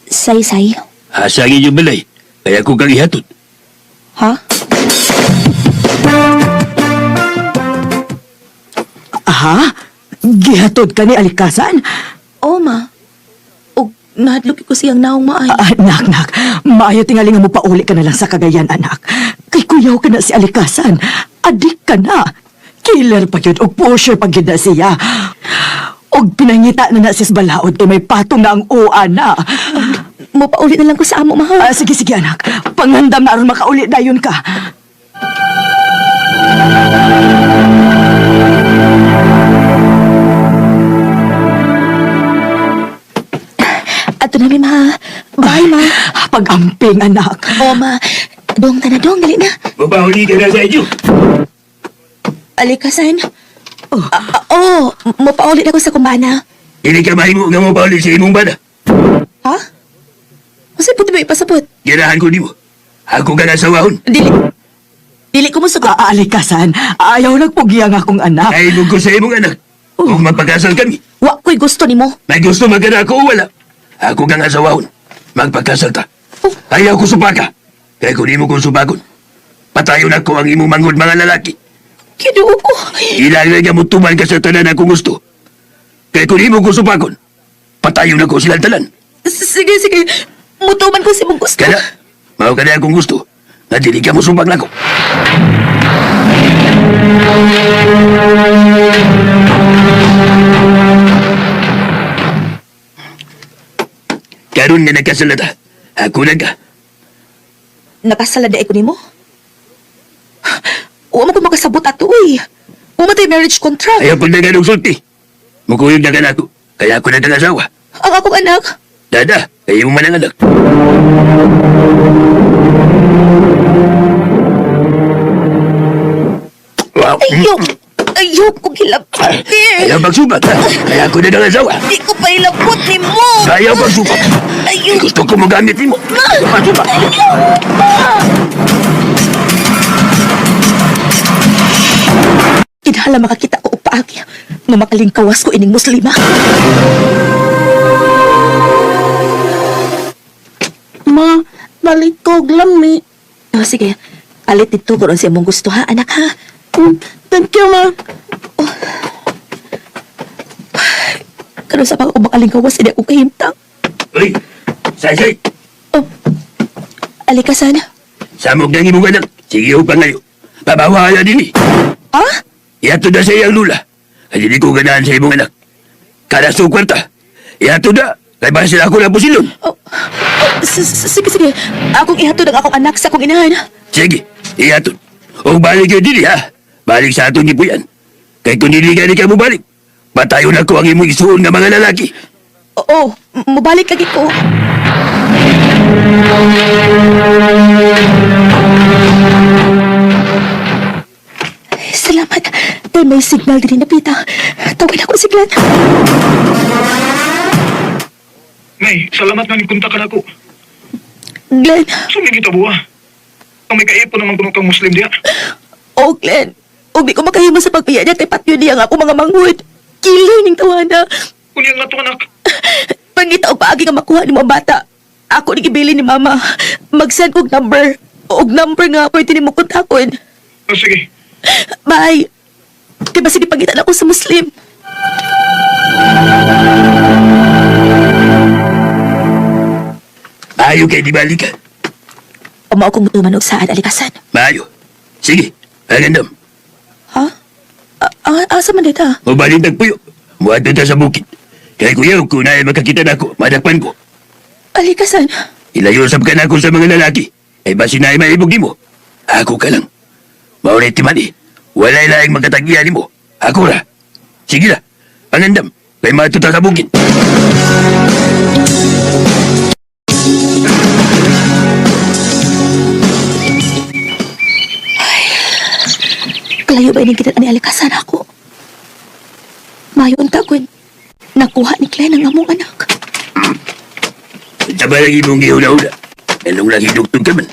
Say-say. Hasagin yung balay, kaya ko kang ihatod. Ha? Aha? Gihatod ka ni Alikasan? Oo, ma. O, nahadlok ko siyang naong maay. Nak. Maayo tingali nga mo pauli ka na lang sa Cagayan, anak. Kay kuyaw ka na si Alikasan. Adik ka na. Killer pa yun, o pusher pag yun na siya. Og pinangita na sis balaod kay may patong na ang uwa na. Mapauli na lang ko sa amo, mahal. Sige, anak. Pangandam na aron makauli dayon ka. Ato na, ma. Bye, ma. Pag-amping, anak. Oo, ma. Dong, dali na. Mapahuli ka na sa inyo. Alikasan? Oo, mapaulit ako sa kumbana. Dili ka mahimo nga mapahuli sa imong bana. Ha? Kasi puti ba ipasabot? Girahan ko di mo. Ako ka na sawahon. Dili ko mo sugot. Alikasan, ayaw nagpugyang akong anak. Ay, ko sa imong anak. Kung magpagkasal kami. Wa ko'y gusto ni mo. May gusto magkana ako o wala. Ako ka nga sawahon. Magpagkasal ta. Ayaw ko supaka. Kaya kung di mo kong supakon, patayon ako ang imong mangod mga lalaki. Kinuo ko. Ilalagay ka mo tuman ka sa tanan akong gusto. Kaya kung di mo kong supakon, patayon ako silang talan. Sige. Mutuman ko si mong gusto. Kaya, mao ka na akong gusto. Na dili ka mo sumpag na ko. Karon nga nagkasalata, ako na ka. Nakasalada ko ni mo? Huwag mo ko makasabot ato, uy. Huwag mo tayo marriage contract. Ayaw pag naganong sulti. Mukuyog na ka na ako, kaya ako na asawa. Ang akong anak. Dada, kayo mo man ang anak. Wow. Ayaw. Ayoko gilapot eh. Ayaw magsubat, ha? Kaya ako na ng asawa. Di ko pa ilapot ni mo. Ayaw magsubat. Gusto ko magamit mo. Magsubat. Kinhala makakita ko upaagi nga makalingkawas ko ining muslima. Ma, balik ko lami. O sige, alit dito kung siya mong gusto ha, anak ha. Thank you, ma. Kano sa mga makalingkawas, hindi ako kahimtang. Uy, say. Alikasan. Samog na imong anak. Sige ho pa ngayon. Pabawahala din eh. Ha? Iyato na sa iyang lula. Kasi di ko ganahan sa imong anak. Kada sa kwarta. Iyato na. Kaya ba sila ako na pusilon? Sige. Akong ihatod ang akong anak sa akong inahan. Sige, iyato. O balik kayo dili ha. Balik sa ato ni Puyan. Kaya kung dili ka mo balik, patayo na ko ang imong isuon ng mga lalaki. Oo, mabalik lagi ko. Salamat. Dahil may signal din na pita. Tawin ako si Glenn. Nay, salamat nga nagpunta ka na ako. Glenn. Sumingit buha. Ang may kaipon naman kuno kang Muslim diya. Oh, Glenn. Huwag di ko makahima sa pagbiya niya kay Patyo niya nga ako mga manghud. Kiloy ning tawana. Kunyang nga to, anak. Pangita o paagi nga makuha ni mga bata. Ako ni ibili ni Mama. Mag-send og number. Og number nga pwede ni mo kontakon. Sige. Bye. Diba sige pangitan ako sa Muslim? Maayo kay di balik ka. Umao kong mutuman og saan alikasan. Maayo. Sige, agandam. Ha? Asa man dita? O balintag puyo. Muadto ta sa bukid. Kaya kuya, kung na makakita na ako, madakpan ko. Alikasan? Ilayo sab ka na ako sa mga lalaki. Ay basi na ay maibog ni mo. Ako ka lang. Maulit ti man eh. Wala ilaing magkatagihan ni mo. Ako ra. Sige na. Pangandam. Kaya matuta sa bukid. Kalayo ba ining kita ni alikasan ako? Mayon ta kun. Nakuha ni Glenn ang among anak. Taba lagi mong gihuna-una. Anong lagi dugtong ka man?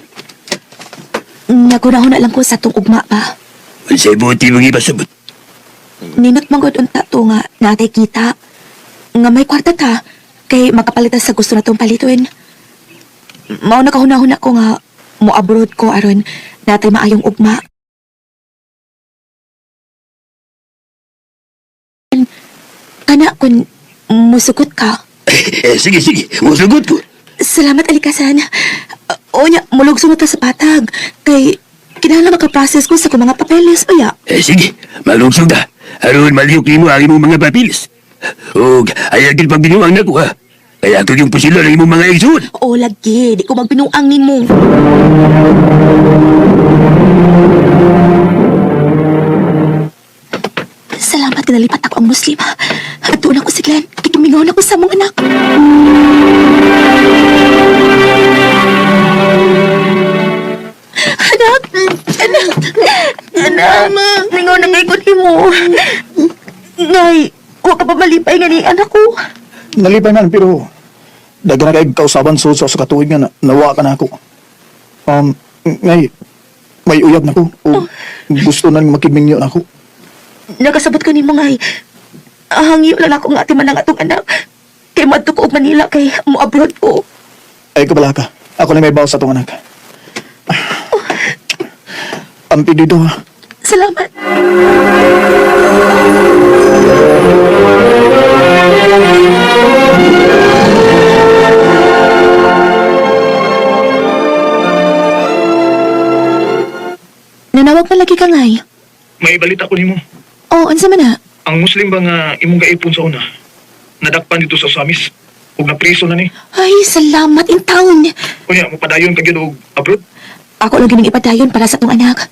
Nagunahon na lang ko sa tugugma pa. Mansay buti mong ipasabot. Ninot manggod unta to nga natay kita. Nga may kwarta ta. Kay makapalitan sa gusto na tong palituin. Mao nakahunahon ako nga mo abroad ko aron natay maayong ugma. Kana kun musugot ka. Sige. Musugot ko. Salamat alikasan. O nya, mulog sunod ta sa patag. Kay kinahanglan makaprocess ko sa kong mga papeles o ya. Sige. Malugsog ka. Aron maliyok ni mo ang imong mga papilis. O ayagin pag binuang na ko ha. Kaya ako yung pusilo ng imong mga igsoon. O lagi, di ko magbinuang ni mo. Salamat na nalipat ako ang Muslim. At doon ako si Glenn. Kikimingaw na ko sa mga anak. Anak, mingaw na ngay ko ni mo. Ngay, huwag ka pa malipay nga ni anak ko. Nalipay man, pero dagan na kayo kausaban sa katuig nga nawa ka na ako. Ngay, may uyab na ko. O gusto na makimingyo na ako. Nagasabot ko ni mo ngay. Hangyo lang ako nga ati man ang atong anak. Kay madto ko og Manila kay mo abroad ko. Ay, kabala ka. Ako na may bawas sa itong anak. Ampi dito ha. Salamat. Nanawag pa lagi ka ngay. May balita ko nimo. Oo, ansa man na? Ang Muslim ba nga imong gaipon sa una? Nadakpan dito sa Samis. Ug napriso na ni. Ay, salamat in taon. Unya, mapadayon ka gyud og abroad? Ako lang gining ipadayon para sa tong anak.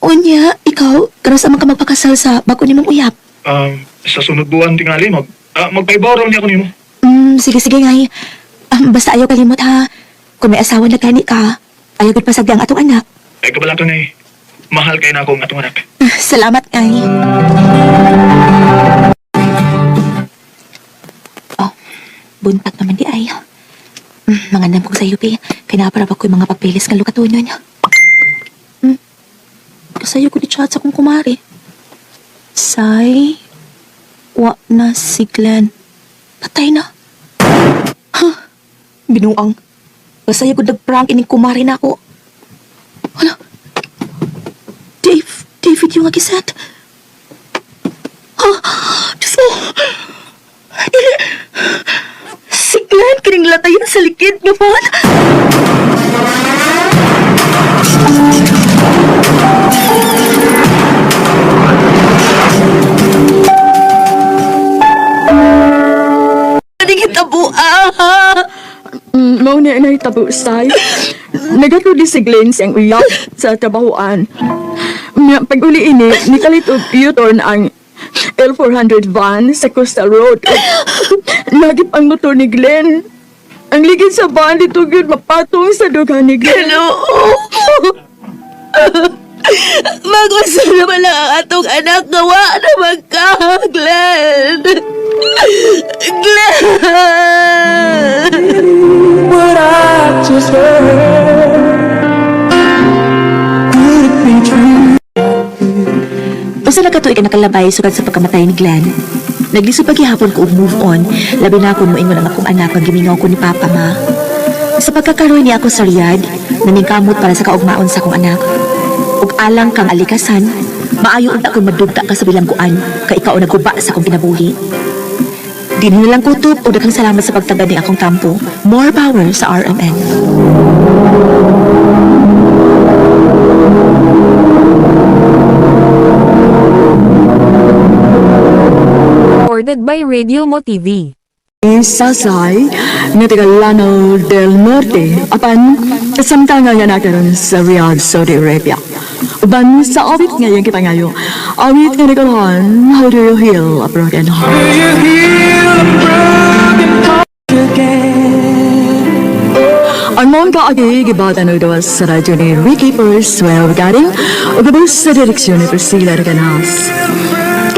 Unya, ikaw, karon sa man ka magpakasal sa bago nimong uyap. Sa sunod buwan tingali magpaibaw raw niya ko nimo. Sige ngay. Basta ayaw kalimot ha. Kung may asawa na gani ka, ayaw gud pasagdi ang atong anak. Ay kabala ka ngay. mahal kayo na akong atong anak. Salamat, ay. Oh, buntag naman di ay. Mangandam ko sa UP. Kaya para ko yung mga papeles nga lukatunon niya. Kasayo ko di chat sa kong kumari. Say, wa na si Glenn. Patay na. Huh, binuang. Kasayo ko nag-prank ining kumari na ako. Ano? David yung agisat. Diyos ko. Dili. Si Glenn kining latayin sa likid niya man. Hindi tabo Mau na tabo say. Nagatuli si Glenn siyang uyak sa trabahoan. Pag uli ini, nikalit og U-turn ang L400 van sa Coastal Road. Lagip ang motor ni Glenn. Ang ligid sa van dito yun mapatong sa duga ni Glenn. Hello? Magusto naman lang ang atong anak gawa na magka, Glenn. Glenn! What I just heard, could it be true? Usa na katuig ang nakalabay sugad sa pagkamatay ni Glenn. Naglisod paghihapon ko og move on, labi na ako moingon ang akong anak pag gimingaw ko ni Papa ma. Sa pagkakaroon niya ako sa Riyadh, naningkamot para sa kaugmaon sa akong anak. Ug alang kang alikasan, maayo unta akong madugta ka sa bilangguan, kay ikaw nagkuba sa akong kinabuhi. Di nilang kutob o daghang salamat sa pagtagad ni akong tampo. More power sa RMN. Recorded by Radio Mo TV. Sasay, nga taga Lanao del Norte, apan kasamtanga nga nakaroon sa Riyadh, Saudi Arabia. Uban sa awit ngayon kita ngayon, awit nga nagalahan, How Do You Heal a Broken Heart? Ang mga kaagi, gibatan o dawas sa radyo ni Ricky First, well, galing, o gabos sa direksyon ni Priscilla Reganas.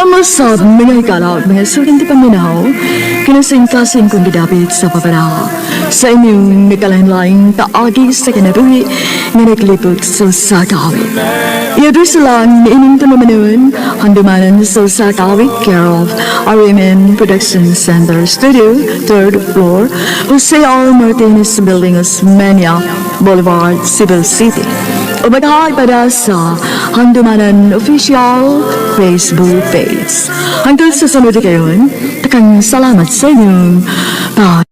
Tama sa mga hikalaw, mga suking di paminaw, kinasing-kasing kong gidapit sa papara. Sa inyong nagkalain-laing kaagi sa kinabuhi, nga naglipot sa sakawit. I-address lang ni inyong tamamanun, handumanan sa sakawit, care of RMN Production Center Studio, 3rd floor, Jose R. Martinez Building, Osmeña Boulevard, Cebu City. O magkakapada sa Handumanan Official Facebook page. Hanggang sa sunod kayon, takang salamat sa inyong Handumanan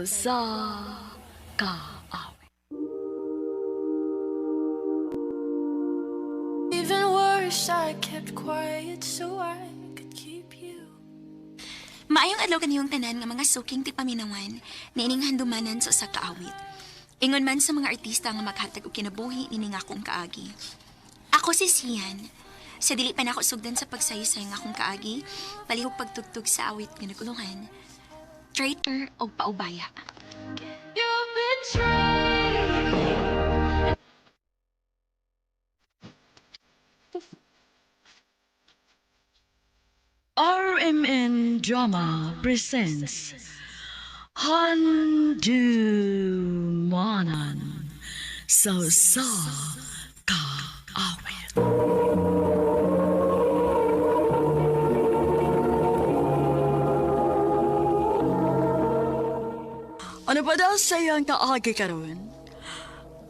sa kaawit. Even worse, I kept quiet so I could keep you. Maayong adlaw kaniyong tanan nga mga suking ti paminawan na ining handumanan sa usa ka awit. Ingon man sa mga artista nga maghatag og kinabuhi nining akong kaagi. Ako si Sian. Sa dili pa nako sugdan sa pagsayusay nga akong kaagi, palihog pagtugtog sa awit nga naguluhan. Traitor o paubaya. You betrayed me. RMN Drama presents Handumanan sa kaawit. Ano ba daw sa iyang kaagi karon?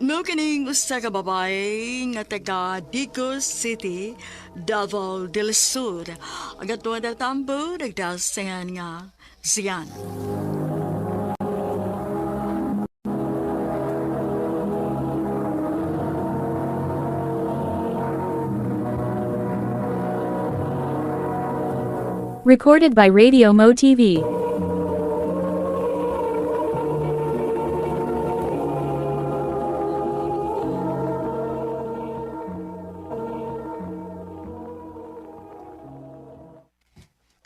Mo kining usa ka babae nga taga Digos City, Davao del Sur. Ang atuwa na tambo, nagdasingan nga siyan. Recorded by Radio Mo TV.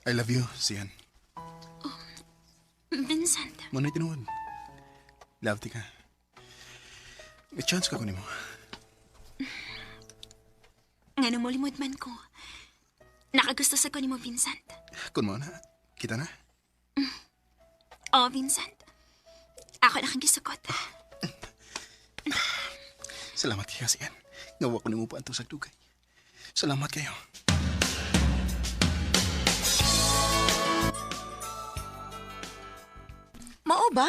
I love you, Sian. Vincent. Mano'y tinuod. Love ti ka. May chance ka ko nimo. Nga nung mulimod man ko, nakagusto sa ko ni mo, Vincent. Kun mo na. Kita na. Oh, Vincent. Ako na kang gisukot. Salamat kayo, Sian. Ngawa ko nimo pa ang tusag dugay. Salamat kayo. Mao ba?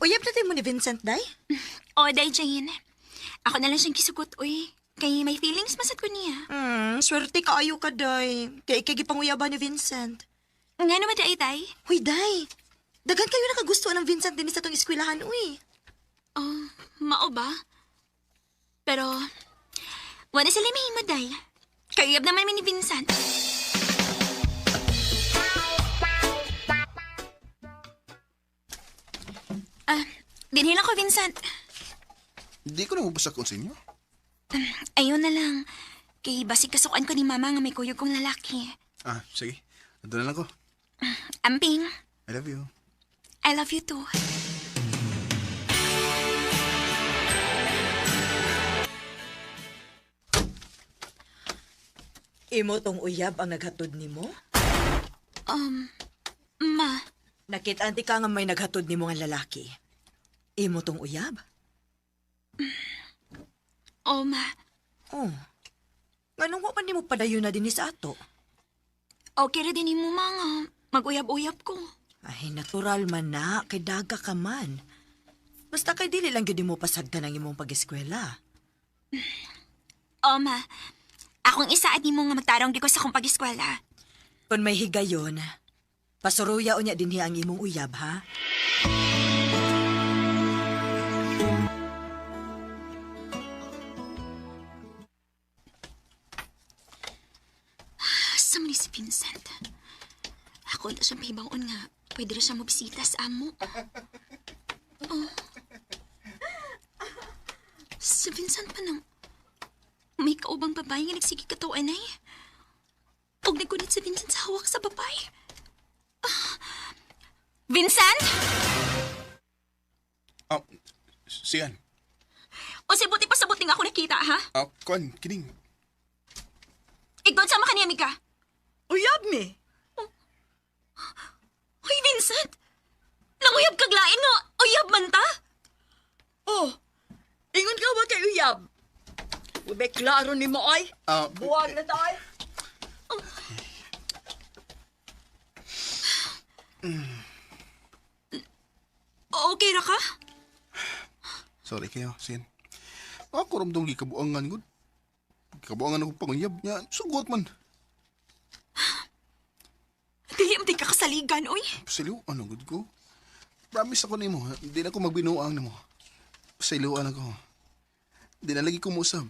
Uyab na tayo mo ni Vincent, day? Oh, day, Jane. Ako na lang siyang gisukot, uy. Kay may feelings masat ko niya. Swerte ka ayo ka, day. Kay ikigipanguyaban ni Vincent. Nga naman, day. Huy, day. Dagan kayo nakagustuhan ng Vincent din sa tong eskwelahan, uy. Oh, mao ba? Pero, wala sila mahimo, day. Kayab naman mi ni Vincent. Dinhin ako, Vincent. Di ko na mabasak kung sa inyo. Ayun na lang. Kay basig kasukan ko ni mama nga may kuyog kong lalaki. Sige. Nandun na lang ko. Amping, I love you. I love you too. Imo tong uyab ang naghatod nimo? Ma. Nakit-anti ka nga may naghatod nimo nga lalaki. Imo tong uyab? Oh, ma. Oh. Nganong wa man nimo padayon na din sa ato? Okay ra din mo, mga. Mag-uyab-uyab ko. Ay, natural man na. Kay daga ka man. Basta kay dili lang gyud mo pasagdan ang imong pag-eskwela. Oh, ma. Akong isaad ni mo nga magtarong di ko sa akong pag-eskwela. Kung may higayon, pasuruya unya dinhi ang imong uyab, ha? Asa man ni si Vincent? Ako na siyang pahibaon nga. Pwede rin siya mabisita sa amo. Oh. Si Vincent pa nang may kaubang babae nga nagsige katawan ay. Huwag nagunit si Vincent sa hawak sa babae. Vincent? Sian. O si buti pa sa buting ako nakita, ha? Kuan, kining. Igod sama ka niya, Mika. Uyab mi. Hoy, Vincent! Nanguyab kaglain no? Uyab man ta? Oh, ingon ka ba kay uyab? Ube klaro ni mo ay. Buwag na tayo. Okay ra ka? Sorry kayo, Sian. Ako ramdong gikabuangan gud. Gikabuangan ako panguyab niya. Sugot man. Dili mo di ka kasaligan, oy. Pasiliw, ano gud ko? Promise ako nimo, hindi na ako magbinuang nimo. Pasiliwan ako. Hindi na lagi kumusab.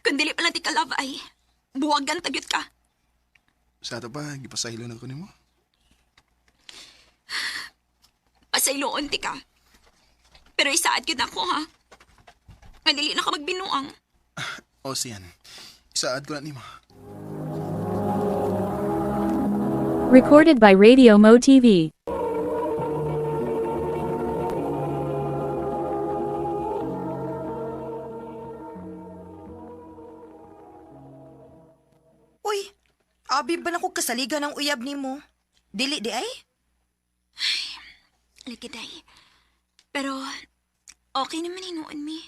Kung dili pa lang di ka love ay, buwagan tagyot ka. Sa ato pa, gipasahilo na ko nimo. Pasayloon ti ka. Pero isaad yun ako, ha? Nga dili na ka magbinuang. O siyan, isaad ko na nimo. Recorded by Radio Mo TV. Uy, abi ba na ko kasaligan ng uyab ni mo? Dili di ay? Lagi day. Pero, okay naman hinuon mi.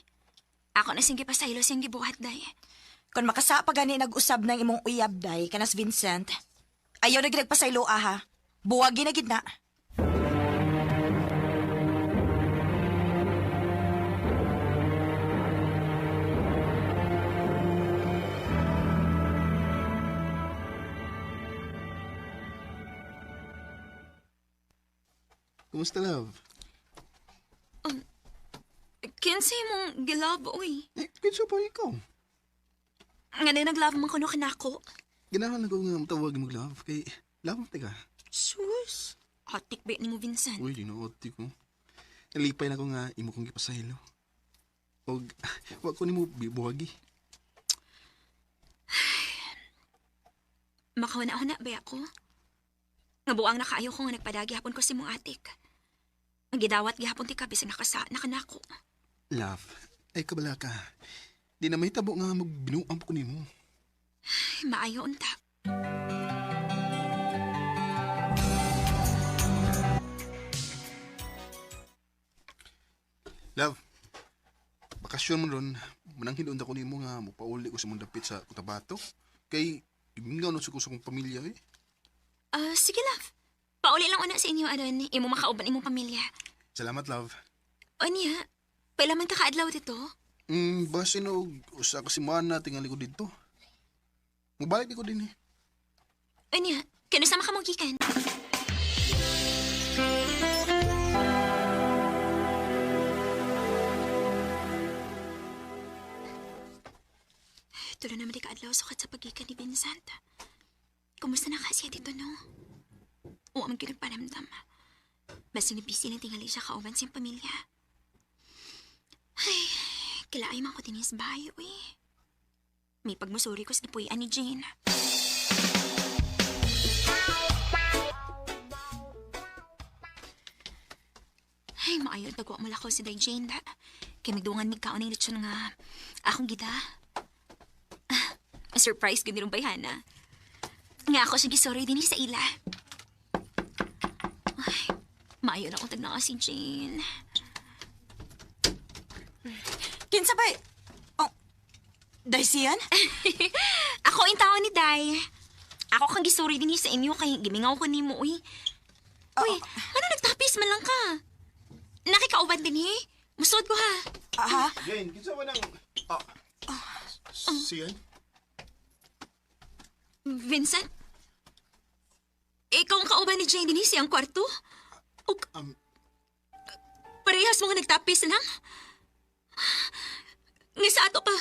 Ako na sing gipasaylo siyang gibuhat day. Kung makasa pa gani nag-usab ng imong uyab day, kanas Vincent, ayaw na ginagpasaylo aha. Buwag ginagid na. Kumusta, love? Kinsay mong gilab, oy. Kinsa pa ikaw? Nga na naglove man kuno kanako. Ganahan ako nga matawag mo, love. Kay, love, teka. Sus. Hatik ba ni mo, Vincent? Uy, dinuoti ko. Nalipay na ko nga imo kong gipasahilo. Og, wag ko ni mo bibuhagi. Makauna-una ba ako? Nga buang na kaayo ko nga nagpadagi hapon ko si mong atik. Ang gidawat gihapon ti ka bisag nakanako. Love, ay kabala ka. Di na may tabo nga magbinuang ko nimo. Maayo unta. Love, bakasyon mo ron, manang hinunda ko nimo nga mupauli ko sa mong dapit sa Cotabato. Kay, ibingaw na sa kong pamilya eh. Sige love. Pauli lang una sa inyo aron imo makauban imong pamilya. Salamat, love. O niya, pailaman ta kaadlaw dito? Basin o usa ka simana tingali ko dito. Mubalik di ko din eh. O niya, kano sama ka mong gikan? Tulo naman di kaadlaw sukat sa pagikan ni Vincent. Kumusta na kasi dito, no? Huwag man kinagpanamdam. Mas sinipisi na tingali siya kauban siyang pamilya. Ay, kilaay man ko tinis bayo eh. May pagmusuri ko sa gipuyan ni Jane. Ay, maayon tagwa mo lakaw si Day Jane da. Kaya magdungan mig kaon ng lechon nga akong gida. Surprise ko nilong bayhana. Nga ako siya gisorry din sa ila. Ay, maayo na akong tagnaka si Jane. Kinsa ba? Oh, Day siyan? Ako yung tao ni Day. Ako kang gisorry din sa inyo kay gimingaw ko ni mo, uy. Uy, ano nagtapis man lang ka? Nakikauban din eh. Musod ko ha. Aha. Jane, kinsa ba nang... Siyan? Vincent? Ikaw ang kauban ni Jane din siyang kwarto? O, parehas mga nagtapis lang? Nga sa ato pa,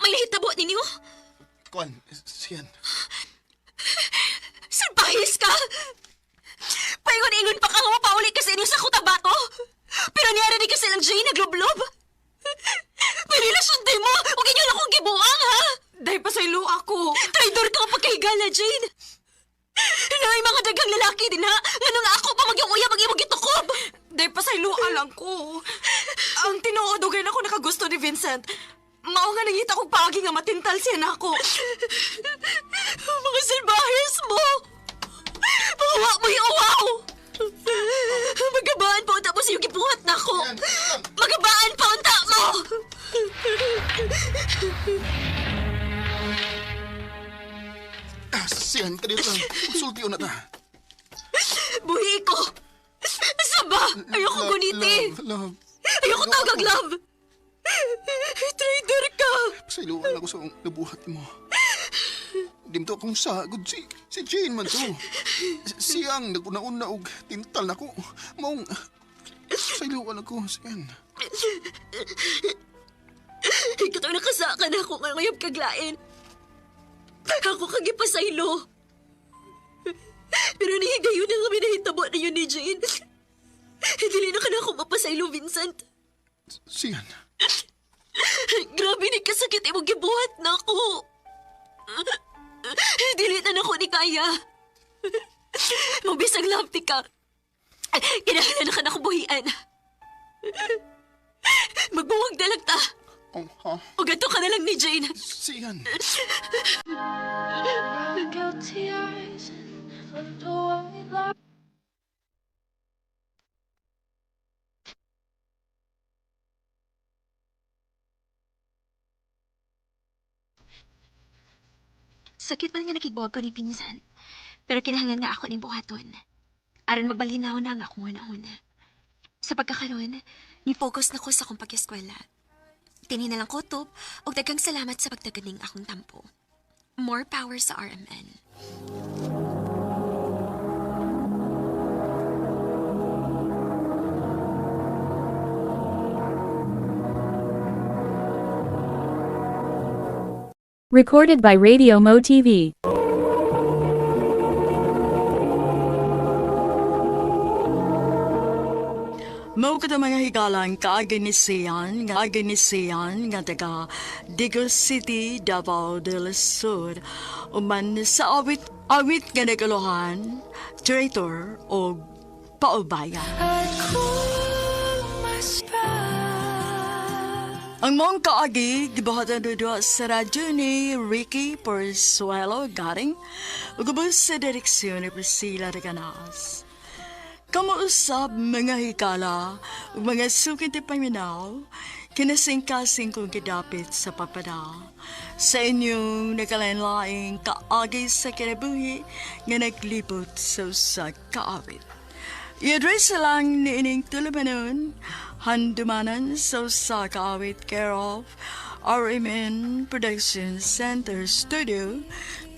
may nahitabo ninyo? Kwan, siyan. Salbahis ka! Paingon-ingon pa ka nga mapaulit ka sa inyo sa Cotabato. Pero niyara di ka silang Jane naglublob. Pinilasyon din mo! Huwag inyo lang kong gibuang, ha? Day pa sa ilo ako. Traidor ka pagkahigala, Jane. Naay mga dagang lalaki din, ha? Nga nung ako pa mag-iuya, mag-imog itukob. Day pa sa ilo lang ko. Ang tinuodugay na ko nakagusto ni Vincent. Mao nga nangita kong pagi nga matintal siya na ako. Mga salbahis mo! Mawa mo yung uwaw! Magabaan pa unta mo sa yung gibuhat na ko! Magabaan pa unta mo! Siyan, kanito lang. Sulti na ta. Buhi ko! Saba! Ayoko guniti! Love. Ayoko tagag, love! Traitor ka! Pasailuan ako sa nabuhat mo. Di mo to akong sagod. Si Jane man to. Siyang naguna-una og tintal na ko. Maong... Pasailuan ako, siyan. Ikaw ang nakasakan ako nga ngayong kaglain. Ako kagipasaylo. Pero nahigayon na kami nahitabo na yun ni Jane. Dili na ka na ako mapasaylo, Vincent. Siyan. Grabe ni kasakit imong gibuhat na ako. Dili na ako ni kaya. Mabisang lamti ka. Kinahanglan na ka na buhian. Magbuwag na lang ta. O ganito ka na lang ni Jane. Siyan. Sakit man nga nakigbuwag ko ni Pinsan. Pero kinahanglan nga ako ni buhaton. Aron magbalinaw na nga akong una-una. Sa pagkakaroon, ni-focus na ko sa akong pag-eskwela. Tini na lang kutob o daghang salamat sa pagtaganing akong tampo. More power sa RMN. Recorded by Radio Mo TV. Mao kada mga higalang kaaganisiyan nga taga Digos City, Davao del Sur. Uman sa awit nga nagalohan, traitor o paubayan. Ang mong kaagi, gibuhatan doon sa radyo ni Ricky Porzuelo Garing, ugubos sa direksyon ni Priscilla Reganas. Kamuusap mga hikala, ug mga sukit ti paminaw, kinasing-kasing kong kidapit sa papada. Sa inyong nakalanlaing kaagi sa kinabuhi nga naglipot sa usag kaawit. I-address lang ni ining tulumanon, handumanan sa usag kaawit care of RMN Production Center Studio,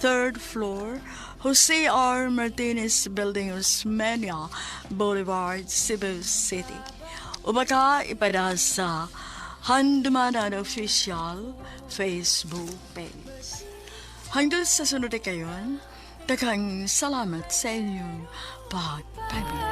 3rd floor, Jose R. Martinez Building, Osmeña Boulevard, Cebu City. O baka ipada sa Handumanan Official Facebook page. Hanggang sa sunod na kayon, daghang salamat sa inyong pagpapit.